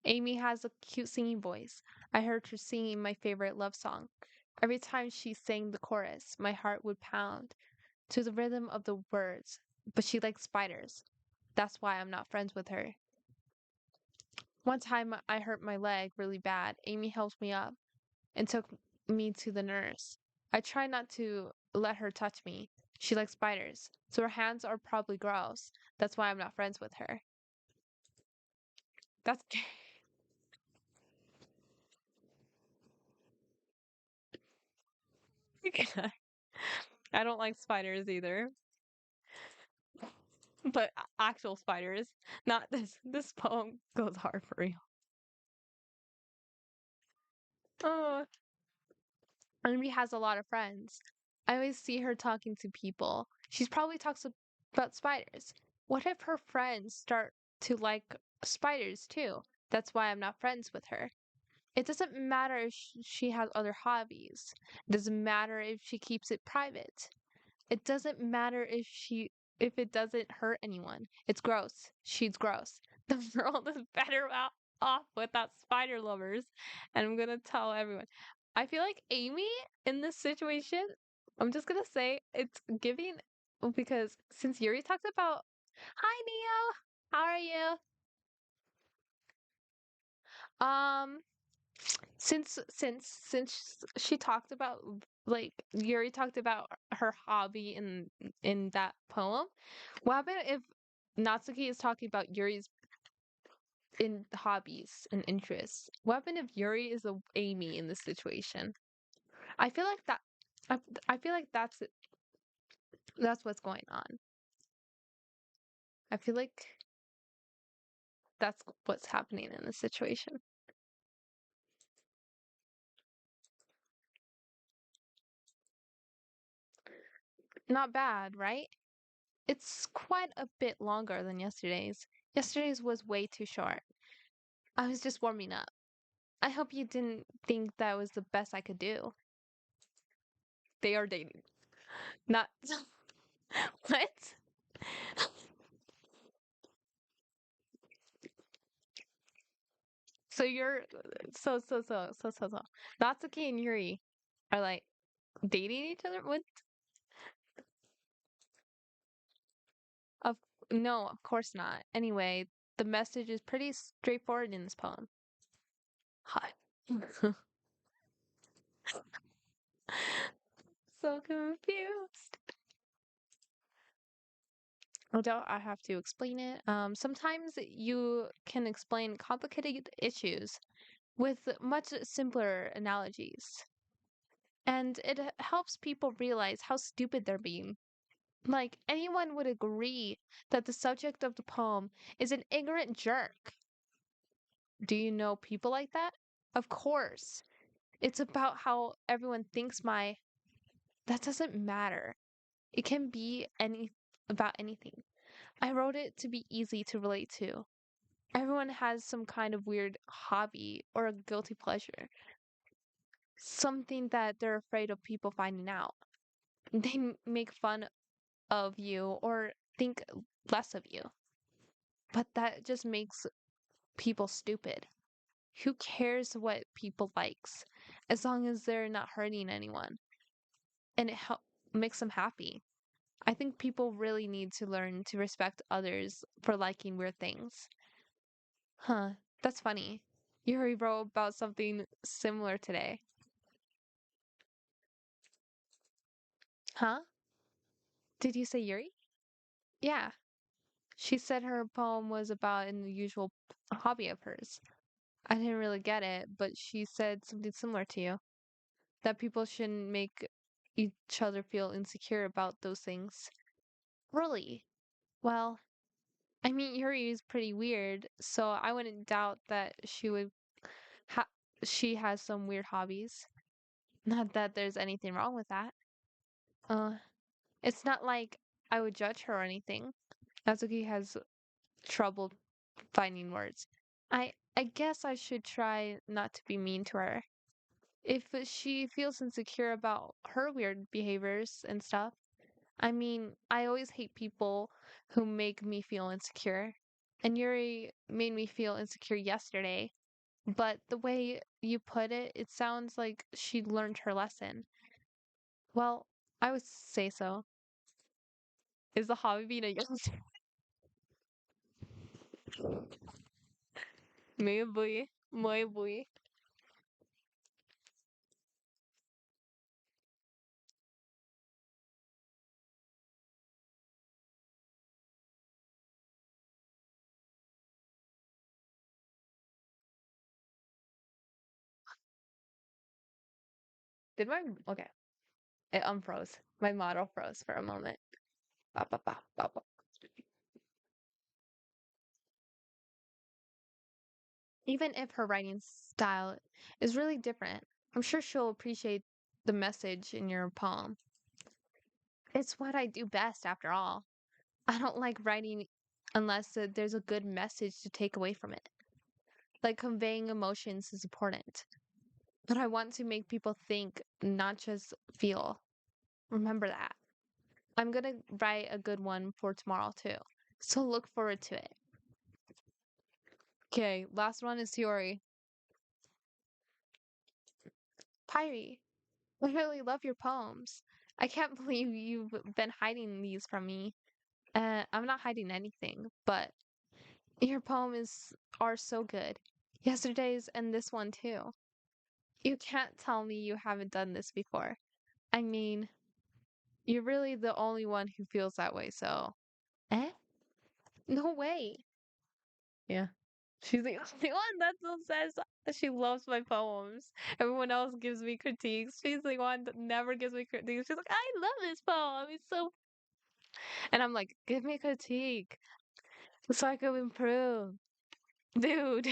Amy has a cute singing voice. I heard her singing my favorite love song. Every time she sang the chorus, my heart would pound to the rhythm of the words. But she likes spiders. That's why I'm not friends with her. One time I hurt my leg really bad. Amy helped me up and took me to the nurse. I try not to let her touch me. She likes spiders, so her hands are probably gross. That's why I'm not friends with her. That's I don't like spiders either, but actual spiders, not this. This poem goes hard for real. Oh, Amy has a lot of friends. I always see her talking to people. She probably talks about spiders. What if her friends start to like spiders too? That's why I'm not friends with her. It doesn't matter if she has other hobbies. It doesn't matter if she keeps it private. It doesn't matter if it doesn't hurt anyone. It's gross. She's gross. The world is better off without spider lovers. And I'm gonna tell everyone. I feel like Amy in this situation, I'm just gonna say it's giving because since Yuri talks about hi Neo, how are you? Um since she talked about like Yuri talked about her hobby in that poem, what happened if Natsuki is talking about Yuri's in hobbies and interests? What happened if Yuri is a Amy in this situation? I feel like that I, I feel like that's what's going on. I feel like that's what's happening in this situation. Not bad, right? It's quite a bit longer than yesterday's. Yesterday's was way too short. I was just warming up. I hope you didn't think that was the best I could do. They are dating. Not what? So you're so Natsuki and Yuri are like dating each other? What? Of no, of course not. Anyway, the message is pretty straightforward in this poem. Hi. So confused. Oh, don't I have to explain it? Sometimes you can explain complicated issues with much simpler analogies. And it helps people realize how stupid they're being. Like, anyone would agree that the subject of the poem is an ignorant jerk. Do you know people like that? Of course. It's about how everyone thinks my. That doesn't matter. It can be about anything. I wrote it to be easy to relate to. Everyone has some kind of weird hobby or a guilty pleasure, something that they're afraid of people finding out. They make fun of you or think less of you. But that just makes people stupid. Who cares what people likes as long as they're not hurting anyone and makes them happy. I think people really need to learn to respect others for liking weird things. Huh, that's funny. Yuri wrote about something similar today. Huh? Did you say Yuri? Yeah. She said her poem was about an unusual hobby of hers. I didn't really get it, but she said something similar to you. That people shouldn't make each other feel insecure about those things. Really? Well, I mean, Yuri is pretty weird, so I wouldn't doubt that ha- she has some weird hobbies. Not that there's anything wrong with that. Uh, it's not like I would judge her or anything. Natsuki has trouble finding words. I guess I should try not to be mean to her. If she feels insecure about her weird behaviors and stuff, I mean, I always hate people who make me feel insecure. And Yuri made me feel insecure yesterday. But the way you put it, it sounds like she learned her lesson. Well, I would say so. Is the hobby being a young Maybe. Maybe. Did my okay. It unfroze. My model froze for a moment. Ba, ba, ba, ba, ba. Even if her writing style is really different, I'm sure she'll appreciate the message in your poem. It's what I do best, after all. I don't like writing unless there's a good message to take away from it. Like conveying emotions is important, but I want to make people think, not just feel. Remember that. I'm gonna write a good one for tomorrow too. So look forward to it. Okay, last one is Yori. Pyrie, I really love your poems. I can't believe you've been hiding these from me. I'm not hiding anything, but your poems are so good. Yesterday's and this one too. You can't tell me you haven't done this before. I mean, you're really the only one who feels that way, so. Eh? No way. Yeah. She's the only one that still says that she loves my poems. Everyone else gives me critiques. She's the one that never gives me critiques. She's like, I love this poem. It's so. And I'm like, give me a critique so I can improve. Dude.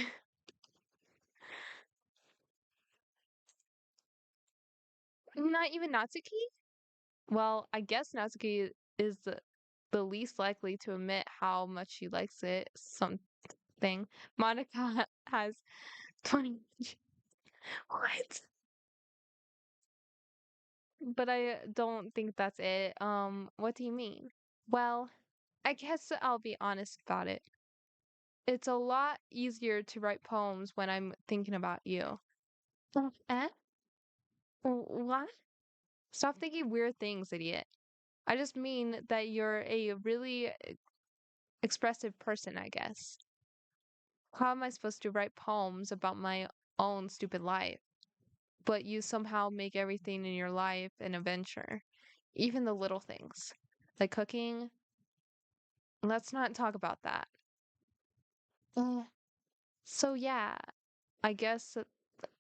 Not even Natsuki? Well, I guess Natsuki is the least likely to admit how much she likes it. Something. Monica has 20. What? But I don't think that's it. What do you mean? Well, I guess I'll be honest about it. It's a lot easier to write poems when I'm thinking about you. Eh? What? Stop thinking weird things, idiot. I just mean that you're a really expressive person, I guess. How am I supposed to write poems about my own stupid life? But you somehow make everything in your life an adventure, even the little things, like cooking. Let's not talk about that. Uh, So yeah, I guess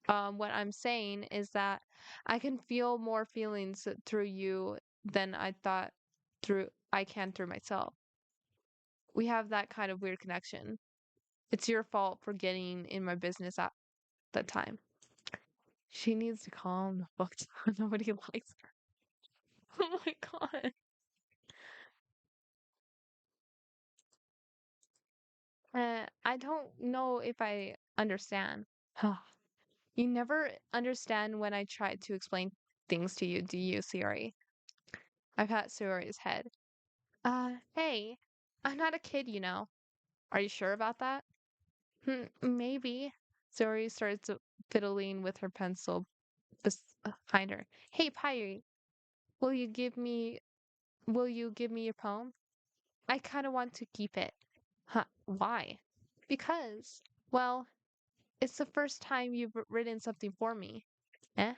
what I'm saying is that I can feel more feelings through you than I thought through I can through myself. We have that kind of weird connection. It's your fault for getting in my business at that time. She needs to calm the fuck down. Nobody likes her. Oh my god. I don't know if I understand. You never understand when I try to explain things to you, do you, Siri? I pat Siri's head. Hey, I'm not a kid, you know. Are you sure about that? Maybe. Siri starts fiddling with her pencil behind her. Hey, Pyre, will you give me will you give me your poem? I kind of want to keep it. Huh, why? Because, well, it's the first time you've written something for me. Eh?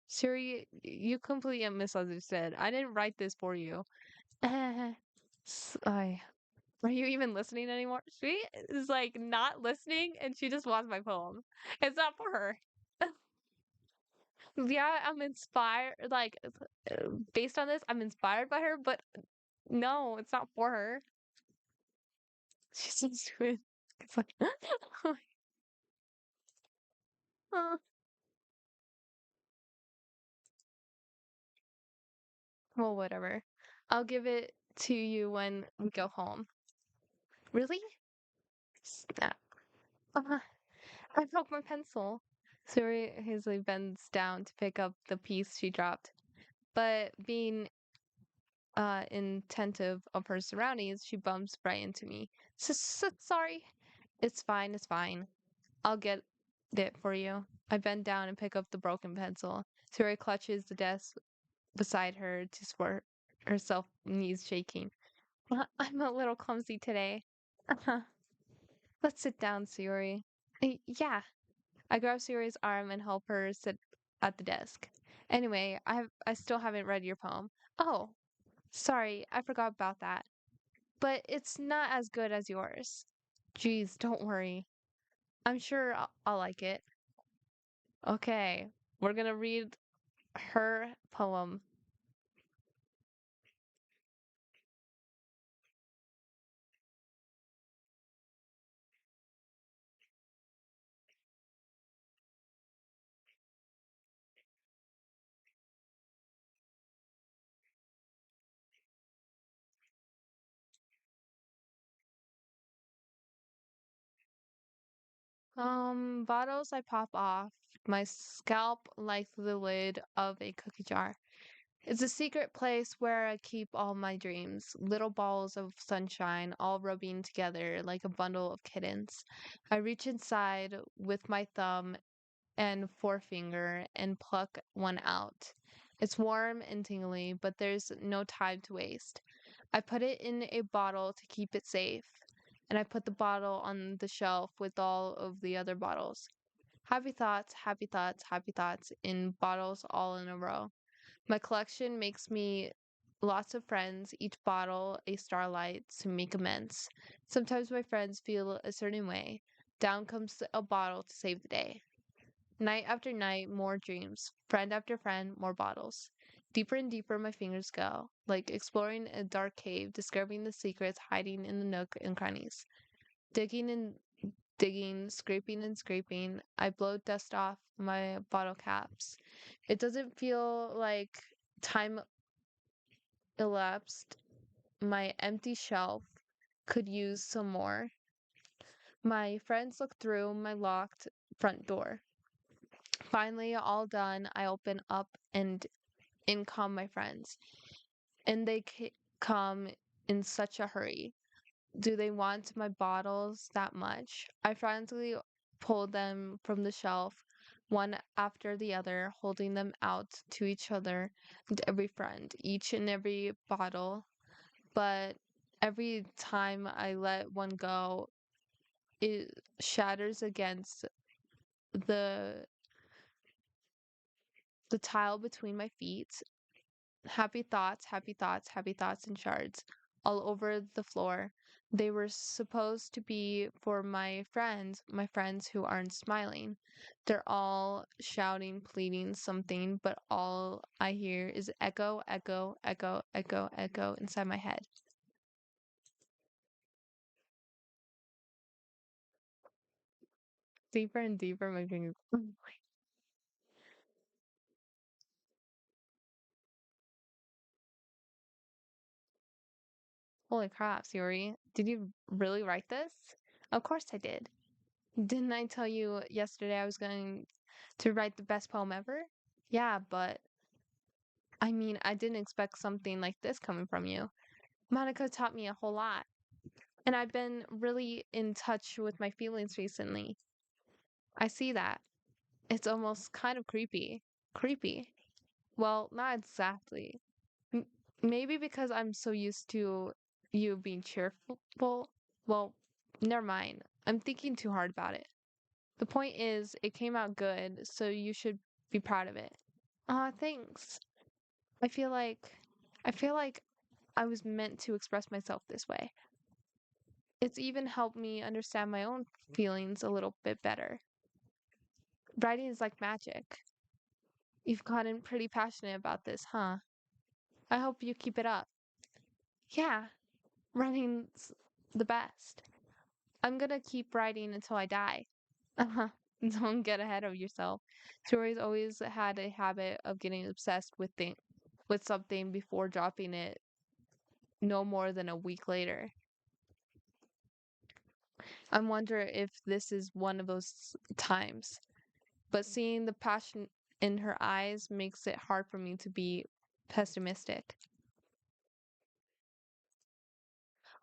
Siri, you completely misunderstood. I didn't write this for you. I are you even listening anymore? She is like not listening and she just wants my poem. It's not for her. Yeah, I'm inspired. Based on this, I'm inspired by her, but no, it's not for her. She's so stupid. It's like, uh, well, whatever. I'll give it to you when we go home. Really? Snap. Uh, I broke my pencil. Suri hastily bends down to pick up the piece she dropped. But being attentive of her surroundings, she bumps right into me. Sorry. It's fine, it's fine. I'll get it for you. I bend down and pick up the broken pencil. Suri clutches the desk beside her to support herself, knees shaking. I'm a little clumsy today. Uh-huh. Let's sit down, Suri. Yeah. I grab Suri's arm and help her sit at the desk. Anyway, I still haven't read your poem. Oh, sorry, I forgot about that. But it's not as good as yours. Geez, don't worry. I'm sure I'll like it. Okay, we're gonna read her poem. Bottles I pop off my scalp like the lid of a cookie jar. It's a secret place where I keep all my dreams, little balls of sunshine all rubbing together like a bundle of kittens. I reach inside with my thumb and forefinger and pluck one out. It's warm and tingly, but there's no time to waste. I put it in a bottle to keep it safe, and I put the bottle on the shelf with all of the other bottles. Happy thoughts, happy thoughts, happy thoughts in bottles all in a row. My collection makes me lots of friends, each bottle a starlight to make amends. Sometimes my friends feel a certain way. Down comes a bottle to save the day. Night after night, more dreams. Friend after friend, more bottles. Deeper and deeper my fingers go, like exploring a dark cave, discovering the secrets hiding in the nook and crannies. Digging and digging, scraping and scraping, I blow dust off my bottle caps. It doesn't feel like time elapsed. My empty shelf could use some more. My friends look through my locked front door. Finally, all done, I open up and in come my friends. And they come in such a hurry. Do they want my bottles that much? I frantically pulled them from the shelf, one after the other, holding them out to each other and every friend, each and every bottle. But every time I let one go, it shatters against the the tile between my feet. Happy thoughts, happy thoughts, happy thoughts in shards all over the floor. They were supposed to be for my friends who aren't smiling. They're all shouting, pleading something, but all I hear is echo, echo, echo, echo, echo inside my head. Deeper and deeper my fingers. Holy crap, Siri. Did you really write this? Of course I did. Didn't I tell you yesterday I was going to write the best poem ever? Yeah, but I mean, I didn't expect something like this coming from you. Monica taught me a whole lot, and I've been really in touch with my feelings recently. I see that. It's almost kind of creepy. Creepy. Well, not exactly. M- Maybe because I'm so used to you being cheerful. Well, never mind. I'm thinking too hard about it. The point is, it came out good, so you should be proud of it. Thanks. I feel like I feel like I was meant to express myself this way. It's even helped me understand my own feelings a little bit better. Writing is like magic. You've gotten pretty passionate about this, huh? I hope you keep it up. Yeah, writing's the best. I'm gonna keep writing until I die. Uh-huh. Don't get ahead of yourself. Tori's always had a habit of getting obsessed with something before dropping it no more than a week later. I wonder if this is one of those times. But seeing the passion in her eyes makes it hard for me to be pessimistic.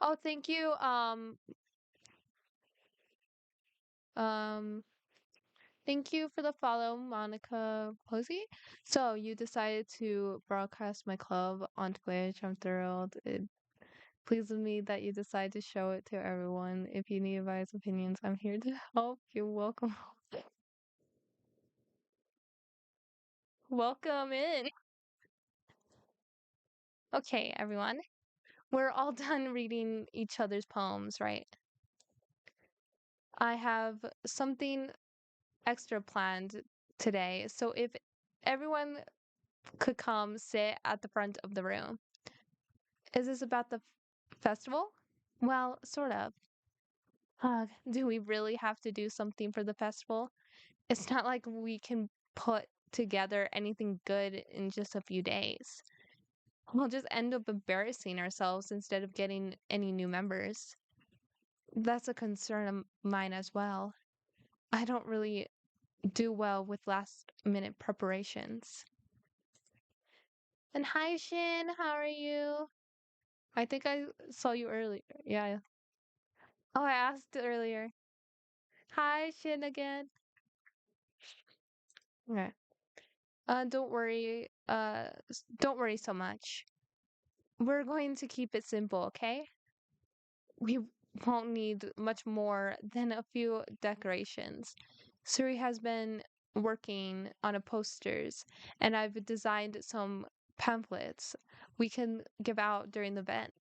Oh, thank you. Um, thank you for the follow, Monica Posey. So you decided to broadcast my club on Twitch. I'm thrilled. It pleases me that you decided to show it to everyone. If you need advice, opinions, I'm here to help. You're welcome. Welcome in. Okay, everyone. We're all done reading each other's poems, right? I have something extra planned today. So if everyone could come sit at the front of the room. Is this about the festival? Well, sort of. Do we really have to do something for the festival? It's not like we can put together anything good in just a few days. We'll just end up embarrassing ourselves instead of getting any new members. That's a concern of mine as well. I don't really do well with last minute preparations. And hi, Shin, how are you? I think I saw you earlier. Yeah. Oh, I asked earlier. Hi, Shin again. Okay. Don't worry. Don't worry so much. We're going to keep it simple, okay? We won't need much more than a few decorations. Suri has been working on a posters, and I've designed some pamphlets we can give out during the event.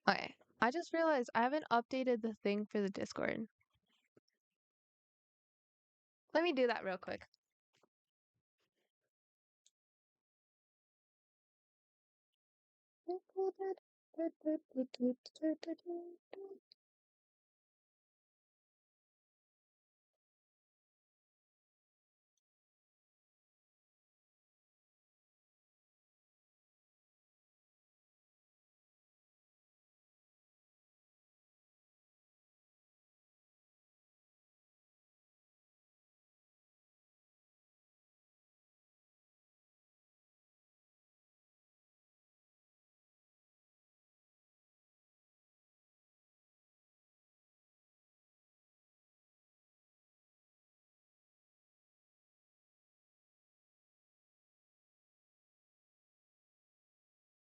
Okay. I just realized I haven't updated the thing for the Discord. Let me do that real quick.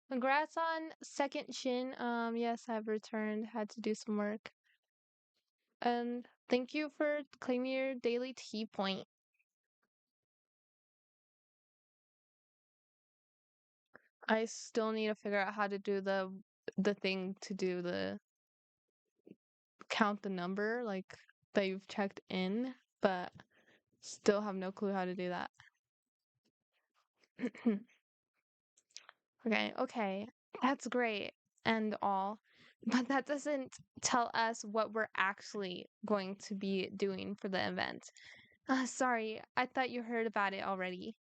Congrats on second shin. Yes, I've returned. Had to do some work. And thank you for claiming your daily tea point. I still need to figure out how to do the thing to do the count the number like that you've checked in, but still have no clue how to do that. Okay, okay. That's great and all. But that doesn't tell us what we're actually going to be doing for the event. Sorry, I thought you heard about it already.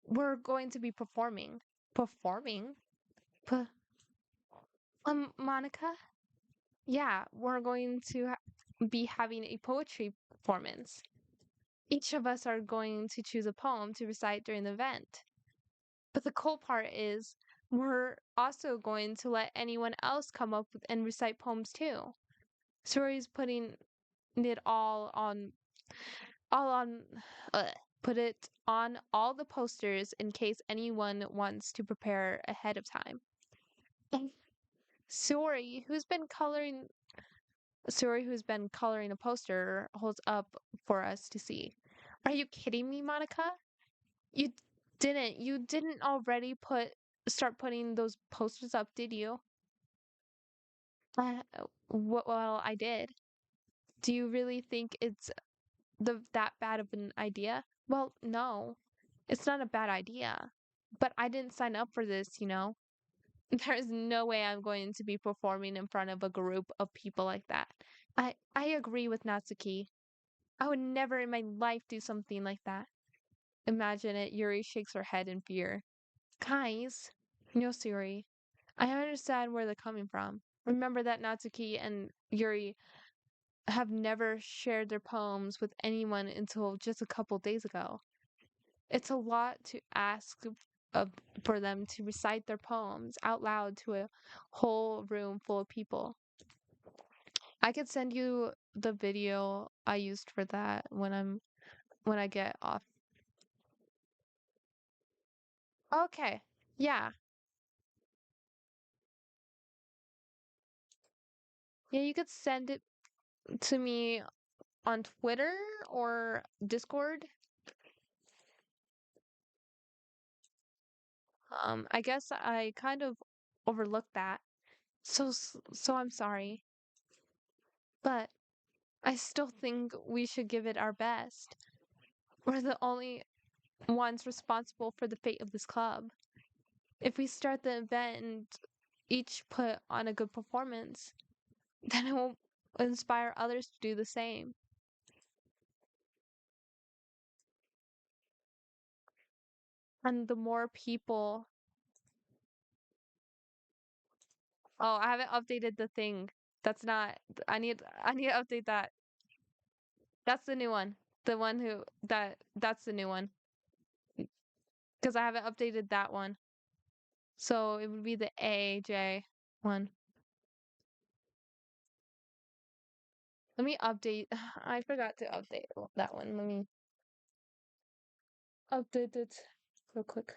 We're going to be performing. Performing? P- Monica? Yeah, we're going to be having a poetry performance. Each of us are going to choose a poem to recite during the event. But the cool part is we're also going to let anyone else come up with and recite poems too. Suri's putting it all on put it on all the posters in case anyone wants to prepare ahead of time. Suri, who's been coloring a poster, holds up for us to see. Are you kidding me, Monica? You you didn't already start putting those posters up, did you? Uh, well, I did. Do you really think it's that bad of an idea? Well, no. It's not a bad idea. But I didn't sign up for this. There's no way I'm going to be performing in front of a group of people like that. I agree with Natsuki. I would never in my life do something like that. Imagine it. Yuri shakes her head in fear. Guys, no, Siri. I understand where they're coming from. Remember that Natsuki and Yuri have never shared their poems with anyone until just a couple days ago. It's a lot to ask of, for them to recite their poems out loud to a whole room full of people. I could send you the video I used for that when I get off. Okay. Yeah. Yeah, you could send it to me on Twitter or Discord. I guess I kind of overlooked that. So I'm sorry. But I still think we should give it our best. We're the only ones responsible for the fate of this club. If we start the event and each put on a good performance, then it will inspire others to do the same. And the more people. Oh, I haven't updated the thing. That's not. I need to update that. That's the new one. The one that's the new one. Because I haven't updated that one. So it would be the AJ one. Let me update. I forgot to update that one. Let me update it real quick.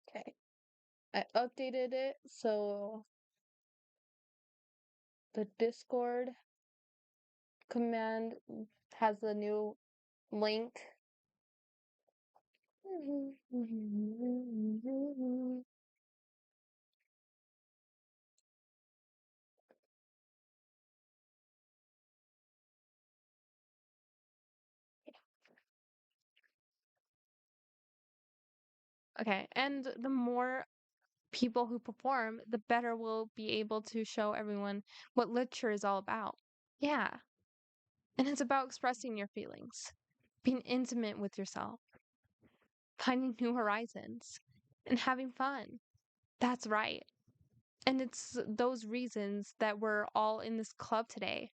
Okay. I updated it so the Discord command has a new link. Okay, and the more people who perform, the better we'll be able to show everyone what literature is all about. Yeah, and it's about expressing your feelings, being intimate with yourself, finding new horizons, and having fun. That's right. And it's those reasons that we're all in this club today.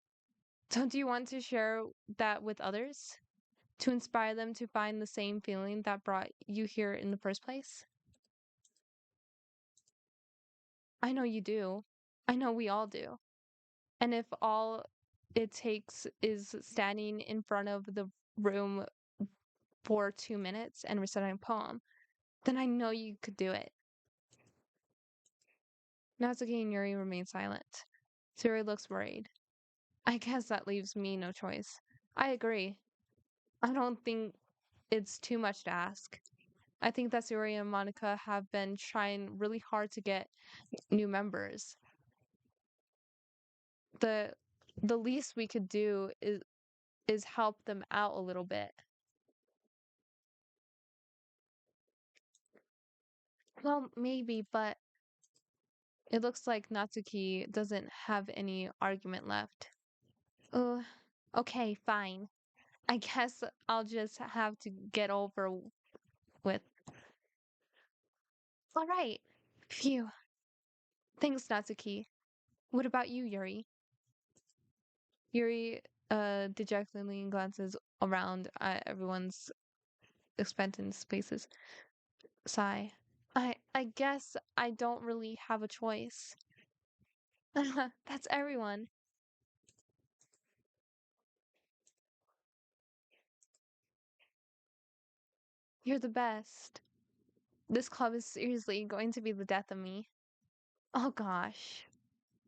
So, do you want to share that with others to inspire them to find the same feeling that brought you here in the first place? I know you do. I know we all do. And if all it takes is standing in front of the room for 2 minutes and reciting a poem, then I know you could do it. Natsuki and Yuri remain silent. Suri looks worried. I guess that leaves me no choice. I agree. I don't think it's too much to ask. I think that Suri and Monica have been trying really hard to get new members. The the least we could do is help them out a little bit. Well, maybe, but it looks like Natsuki doesn't have any argument left. Uh, okay, fine. I guess I'll just have to get over with. All right. Phew. Thanks, Natsuki. What about you, Yuri? Yuri dejectedly glances around at everyone's expectant spaces. Sigh. I guess I don't really have a choice. That's everyone. You're the best. This club is seriously going to be the death of me. Oh gosh.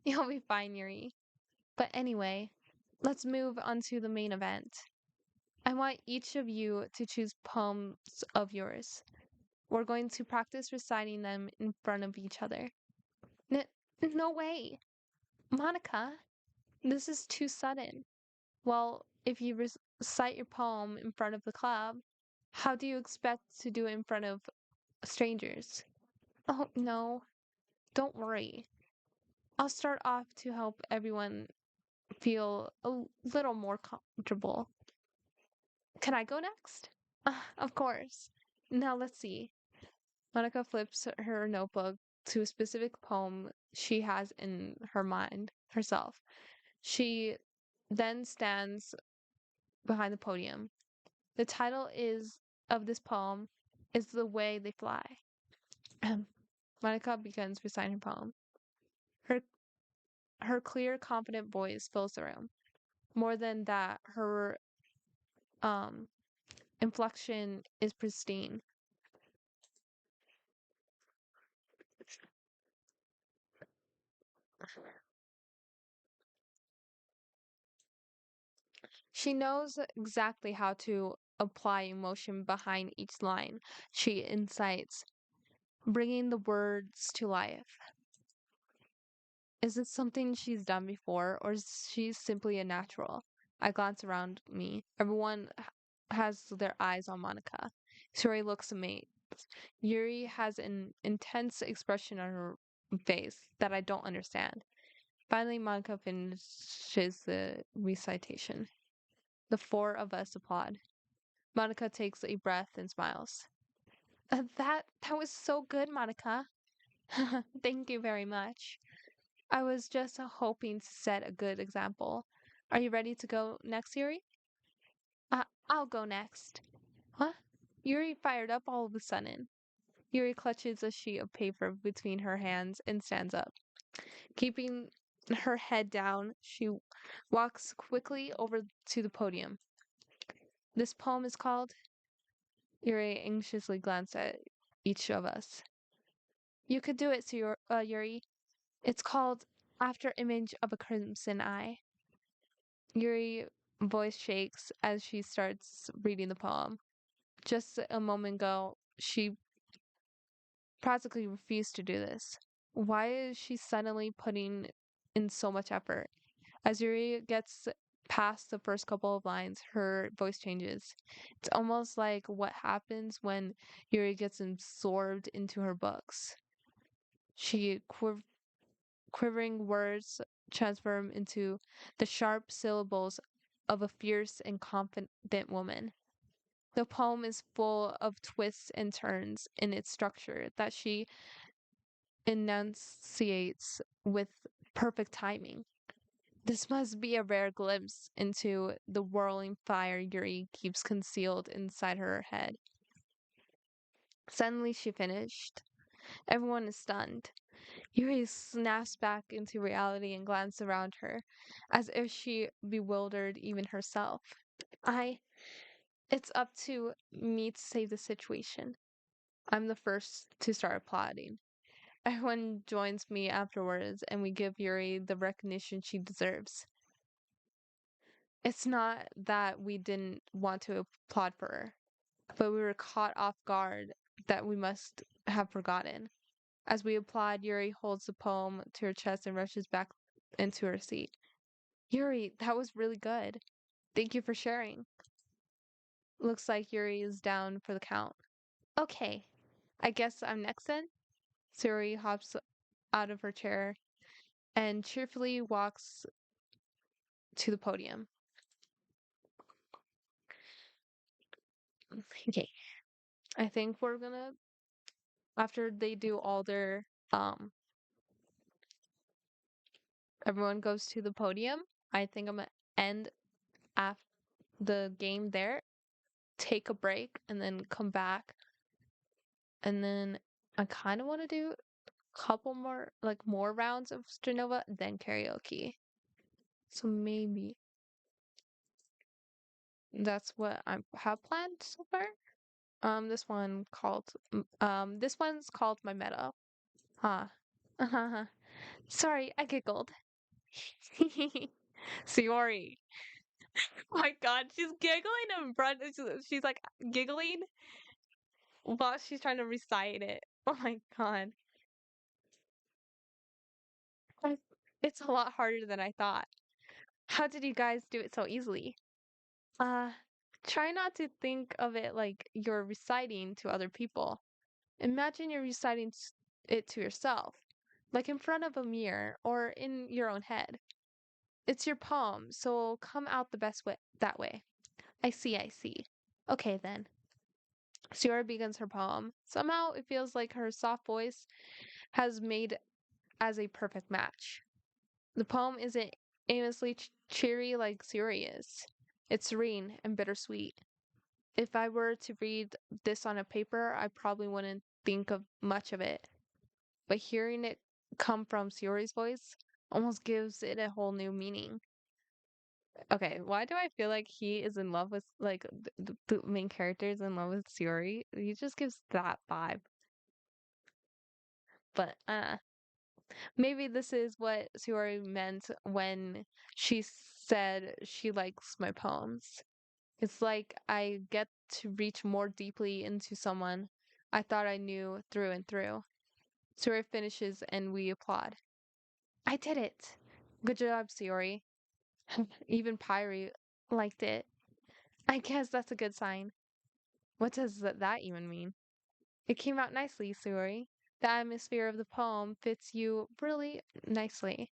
You'll be fine, Yuri. But anyway, let's move on to the main event. I want each of you to choose poems of yours. We're going to practice reciting them in front of each other. N- no way. Monica, this is too sudden. Well, if you recite your poem in front of the club, how do you expect to do it in front of strangers? Oh, no. Don't worry. I'll start off to help everyone feel a little more comfortable. Can I go next? Of course. Now let's see. Monica flips her notebook to a specific poem she has in her mind herself. She then stands behind the podium. The title is of this poem is The Way They Fly. Monica begins reciting her poem. Her her clear, confident voice fills the room. More than that, her um inflection is pristine. She knows exactly how to apply emotion behind each line she incites, bringing the words to life. Is it something she's done before, or is she simply a natural? I glance around me. Everyone has their eyes on Monica. Suri looks amazed. Yuri has an intense expression on her face that I don't understand. Finally, Monica finishes the recitation. The four of us applaud. Monica takes a breath and smiles. That was so good, Monica. Thank you very much. I was just hoping to set a good example. Are you ready to go next, Yuri? I'll go next. What? Yuri fired up all of a sudden. Yuri clutches a sheet of paper between her hands and stands up. Keeping Her head down, she walks quickly over to the podium. This poem is called. Yuri anxiously glanced at each of us. You could do it, Yuri. It's called After Image of a Crimson Eye. Yuri voice shakes as she starts reading the poem. Just a moment ago, she practically refused to do this. Why is she suddenly putting in so much effort? As Yuri gets past the first couple of lines, her voice changes. It's almost like what happens when Yuri gets absorbed into her books. She quivering words transform into the sharp syllables of a fierce and confident woman. The poem is full of twists and turns in its structure that she enunciates with perfect timing. This must be a rare glimpse into the whirling fire Yuri keeps concealed inside her head. Suddenly she finished. Everyone is stunned. Yuri snaps back into reality and glances around her, as if she bewildered even herself. I. It's up to me to save the situation. I'm the first to start applauding. Everyone joins me afterwards, and we give Yuri the recognition she deserves. It's not that we didn't want to applaud for her, but we were caught off guard that we must have forgotten. As we applaud, Yuri holds the poem to her chest and rushes back into her seat. Yuri, that was really good. Thank you for sharing. Looks like Yuri is down for the count. Okay, I guess I'm next then. Yuri hops out of her chair and cheerfully walks to the podium. Okay, I think we're gonna, after they do all their, everyone goes to the podium, I think I'm gonna end af the game there, take a break, and then come back. And then I kind of want to do a couple more, like more rounds of Strinova, then karaoke. So maybe that's what I have planned so far. This one's called My Meadow. Huh. Uh-huh. Sorry, I giggled. Siori. Oh my god, she's giggling in front. She's like giggling while she's trying to recite it. Oh my god. I- It's a lot harder than I thought. How did you guys do it so easily? Uh, Try not to think of it like you're reciting to other people. Imagine you're reciting it to yourself, like in front of a mirror or in your own head. It's your poem, so it'll come out the best way that way. I see, I see. Okay then. Sierra begins her poem. Somehow it feels like her soft voice has made as a perfect match. The poem isn't aimlessly cheery like Siri is. It's serene and bittersweet. If I were to read this on a paper, I probably wouldn't think of much of it. But hearing it come from Siri's voice almost gives it a whole new meaning. Okay, why do I feel like he is in love with like the main character is in love with Siri? He just gives that vibe. But maybe this is what Siri meant when she said she likes my poems. It's like I get to reach more deeply into someone I thought I knew through and through. Suri finishes and we applaud. I did it. Good job, Siori. Even Pyri liked it. I guess that's a good sign. What does that even mean? It came out nicely, Siori. The atmosphere of the poem fits you really nicely.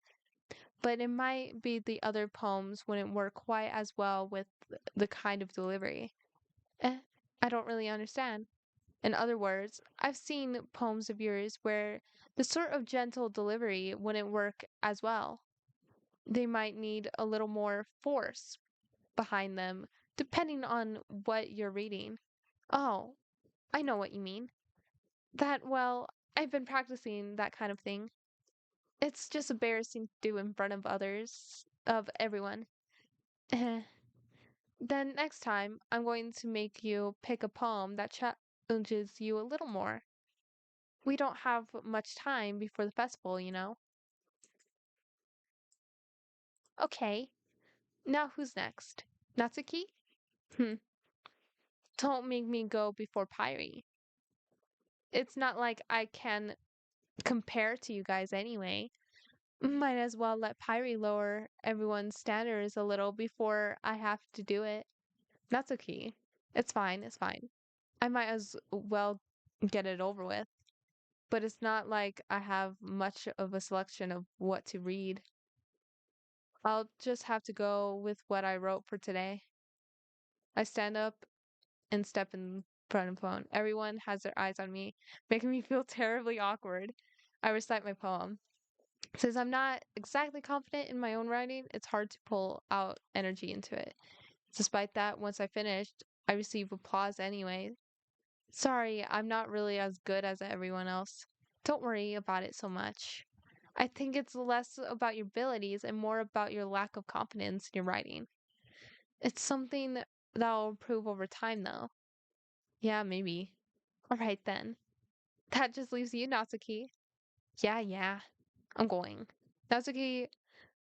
But it might be the other poems wouldn't work quite as well with the kind of delivery. Eh, I don't really understand. In other words, I've seen poems of yours where the sort of gentle delivery wouldn't work as well. They might need a little more force behind them, depending on what you're reading. Oh, I know what you mean. That, well, I've been practicing that kind of thing. It's just embarrassing to do in front of others, of everyone. Then next time, I'm going to make you pick a poem that challenges you a little more. We don't have much time before the festival, you know? Okay, now who's next? Natsuki? Hmm, don't make me go before Pyre. It's not like I can compare to you guys anyway. Might as well let Pyre lower everyone's standards a little before I have to do it. Natsuki. It's fine, it's fine. I might as well get it over with. But it's not like I have much of a selection of what to read. I'll just have to go with what I wrote for today. I stand up and step in front of the phone. Everyone has their eyes on me, making me feel terribly awkward. I recite my poem. Since I'm not exactly confident in my own writing, it's hard to pull out energy into it. Despite that, once I finished, I receive applause anyway. Sorry, I'm not really as good as everyone else. Don't worry about it so much. I think it's less about your abilities and more about your lack of confidence in your writing. It's something that'll improve over time, though. Yeah, maybe. All right, then. That just leaves you, Natsuki. Yeah, yeah. I'm going. Natsuki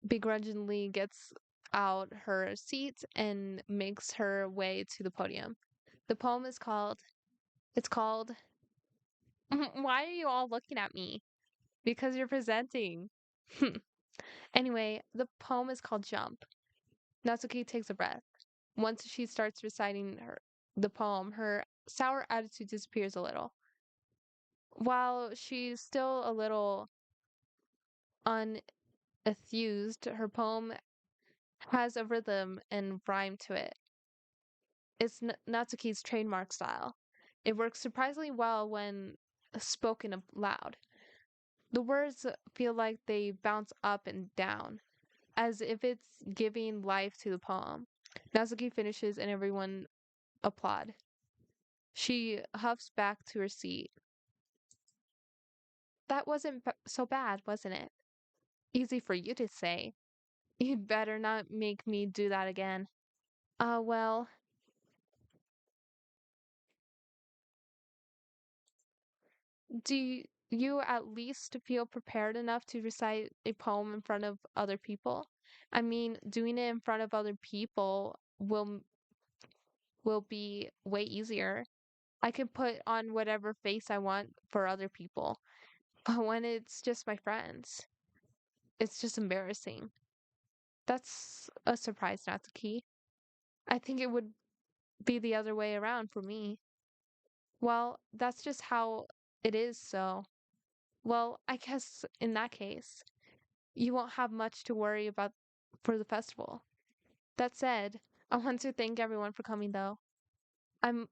begrudgingly gets out her seat and makes her way to the podium. The poem is called, it's called, Why are you all looking at me? Because you're presenting. Anyway, the poem is called Jump. Natsuki takes a breath. Once she starts reciting the poem, her sour attitude disappears a little. While she's still a little unenthused, her poem has a rhythm and rhyme to it. It's Natsuki's trademark style. It works surprisingly well when spoken loud. The words feel like they bounce up and down, as if it's giving life to the poem. Natsuki finishes and everyone applaud. She huffs back to her seat. That wasn't so bad, wasn't it? Easy for you to say. You'd better not make me do that again. Well, do you at least feel prepared enough to recite a poem in front of other people? I mean, doing it in front of other people will be way easier. I can put on whatever face I want for other people. But when it's just my friends, it's just embarrassing. That's a surprise, Natsuki. I think it would be the other way around for me. Well, that's just how it is, so. Well, I guess in that case, you won't have much to worry about for the festival. That said, I want to thank everyone for coming though. I'm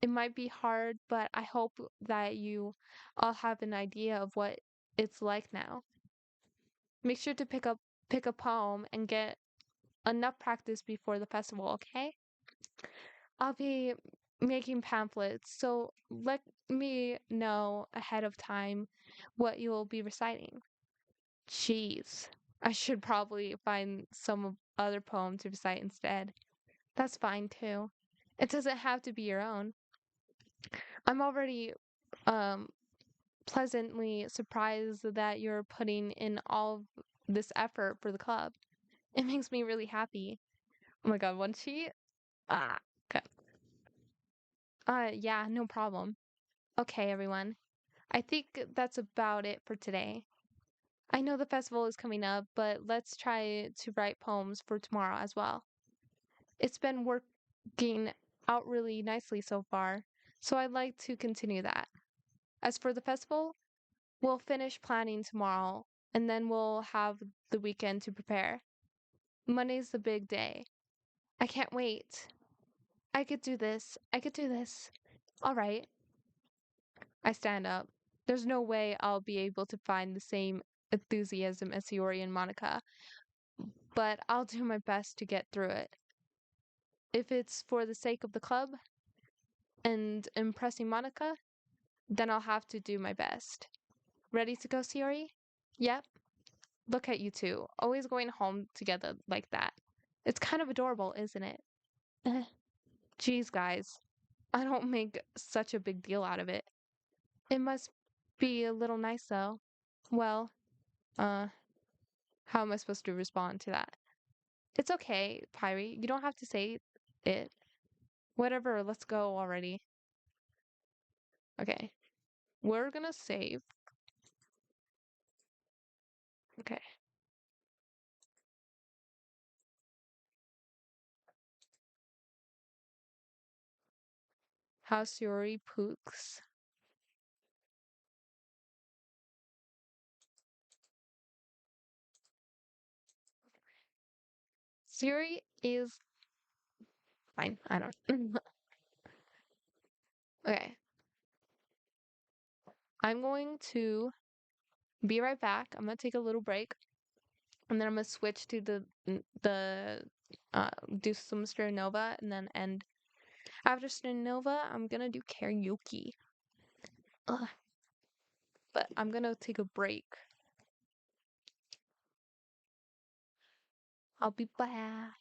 it might be hard, but I hope that you all have an idea of what it's like now. Make sure to pick a poem and get enough practice before the festival, okay? I'll be making pamphlets, so let me know ahead of time what you will be reciting. Jeez, I should probably find some other poem to recite instead. That's fine too. It doesn't have to be your own. I'm already um pleasantly surprised that you're putting in all of this effort for the club. It makes me really happy. Oh my god, one sheet? Ah, okay. Yeah, no problem. Okay, everyone. I think that's about it for today. I know the festival is coming up, but let's try to write poems for tomorrow as well. It's been working out really nicely so far, so I'd like to continue that. As for the festival, we'll finish planning tomorrow, and then we'll have the weekend to prepare. Monday's the big day. I can't wait. I could do this. I could do this. All right. I stand up. There's no way I'll be able to find the same enthusiasm as Yori and Monica, but I'll do my best to get through it. If it's for the sake of the club and impressing Monica, then I'll have to do my best. Ready to go, Sayori? Yep. Look at you two, always going home together like that. It's kind of adorable, isn't it? Eh, Geez, guys, I don't make such a big deal out of it. It must be a little nice, though. Well, uh, how am I supposed to respond to that? It's okay, Pyrie. You don't have to say it. Whatever, let's go already. Okay, we're gonna save. Okay. How's Yuri Pooks? Siri is fine. I don't. Okay. I'm going to be right back. I'm gonna take a little break, and then I'm gonna switch to do some Strinova, and then end after Strinova. I'm gonna do karaoke. Ugh, but I'm gonna take a break. I'll be back.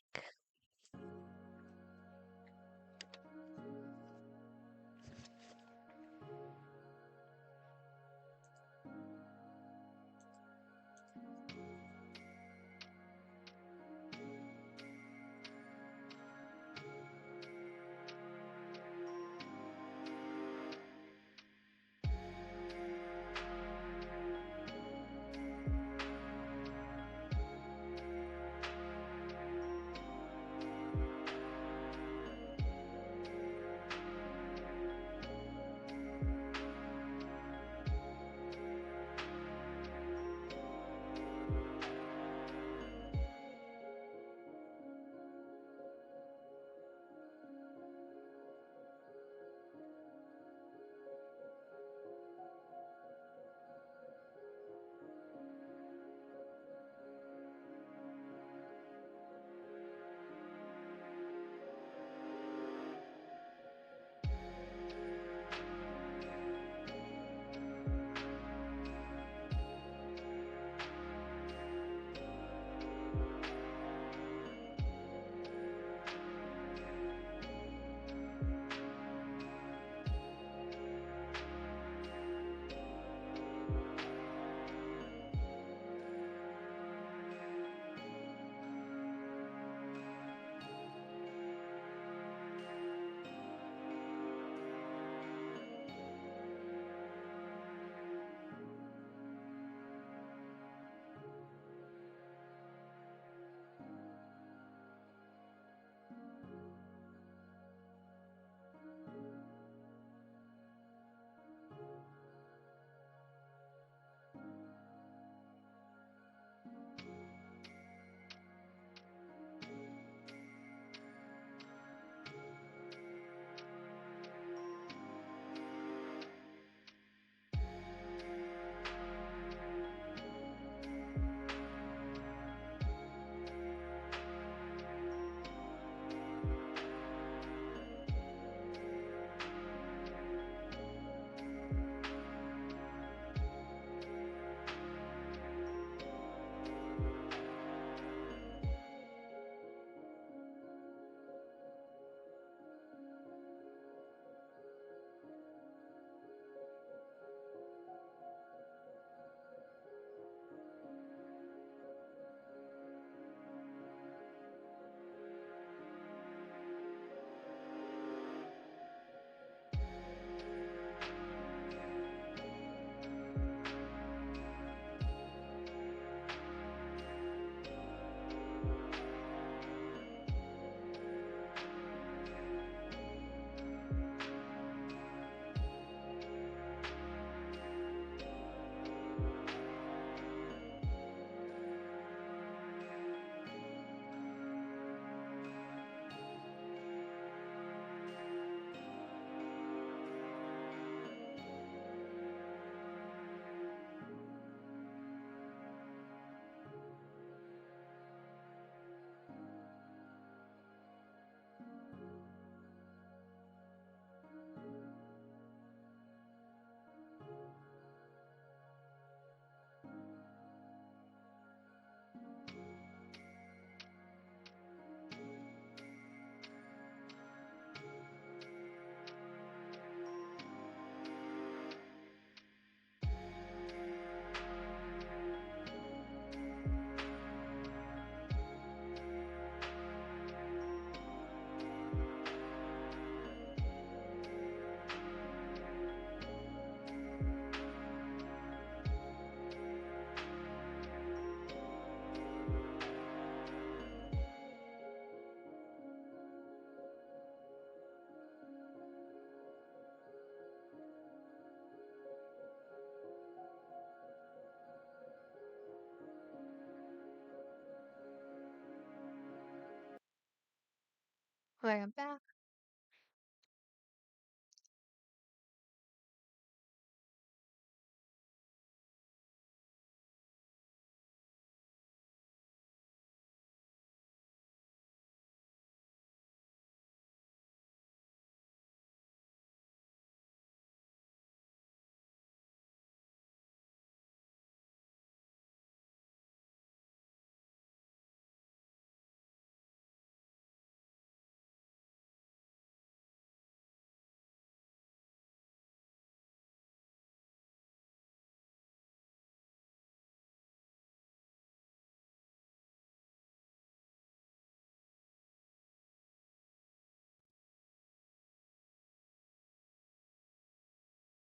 Welcome back.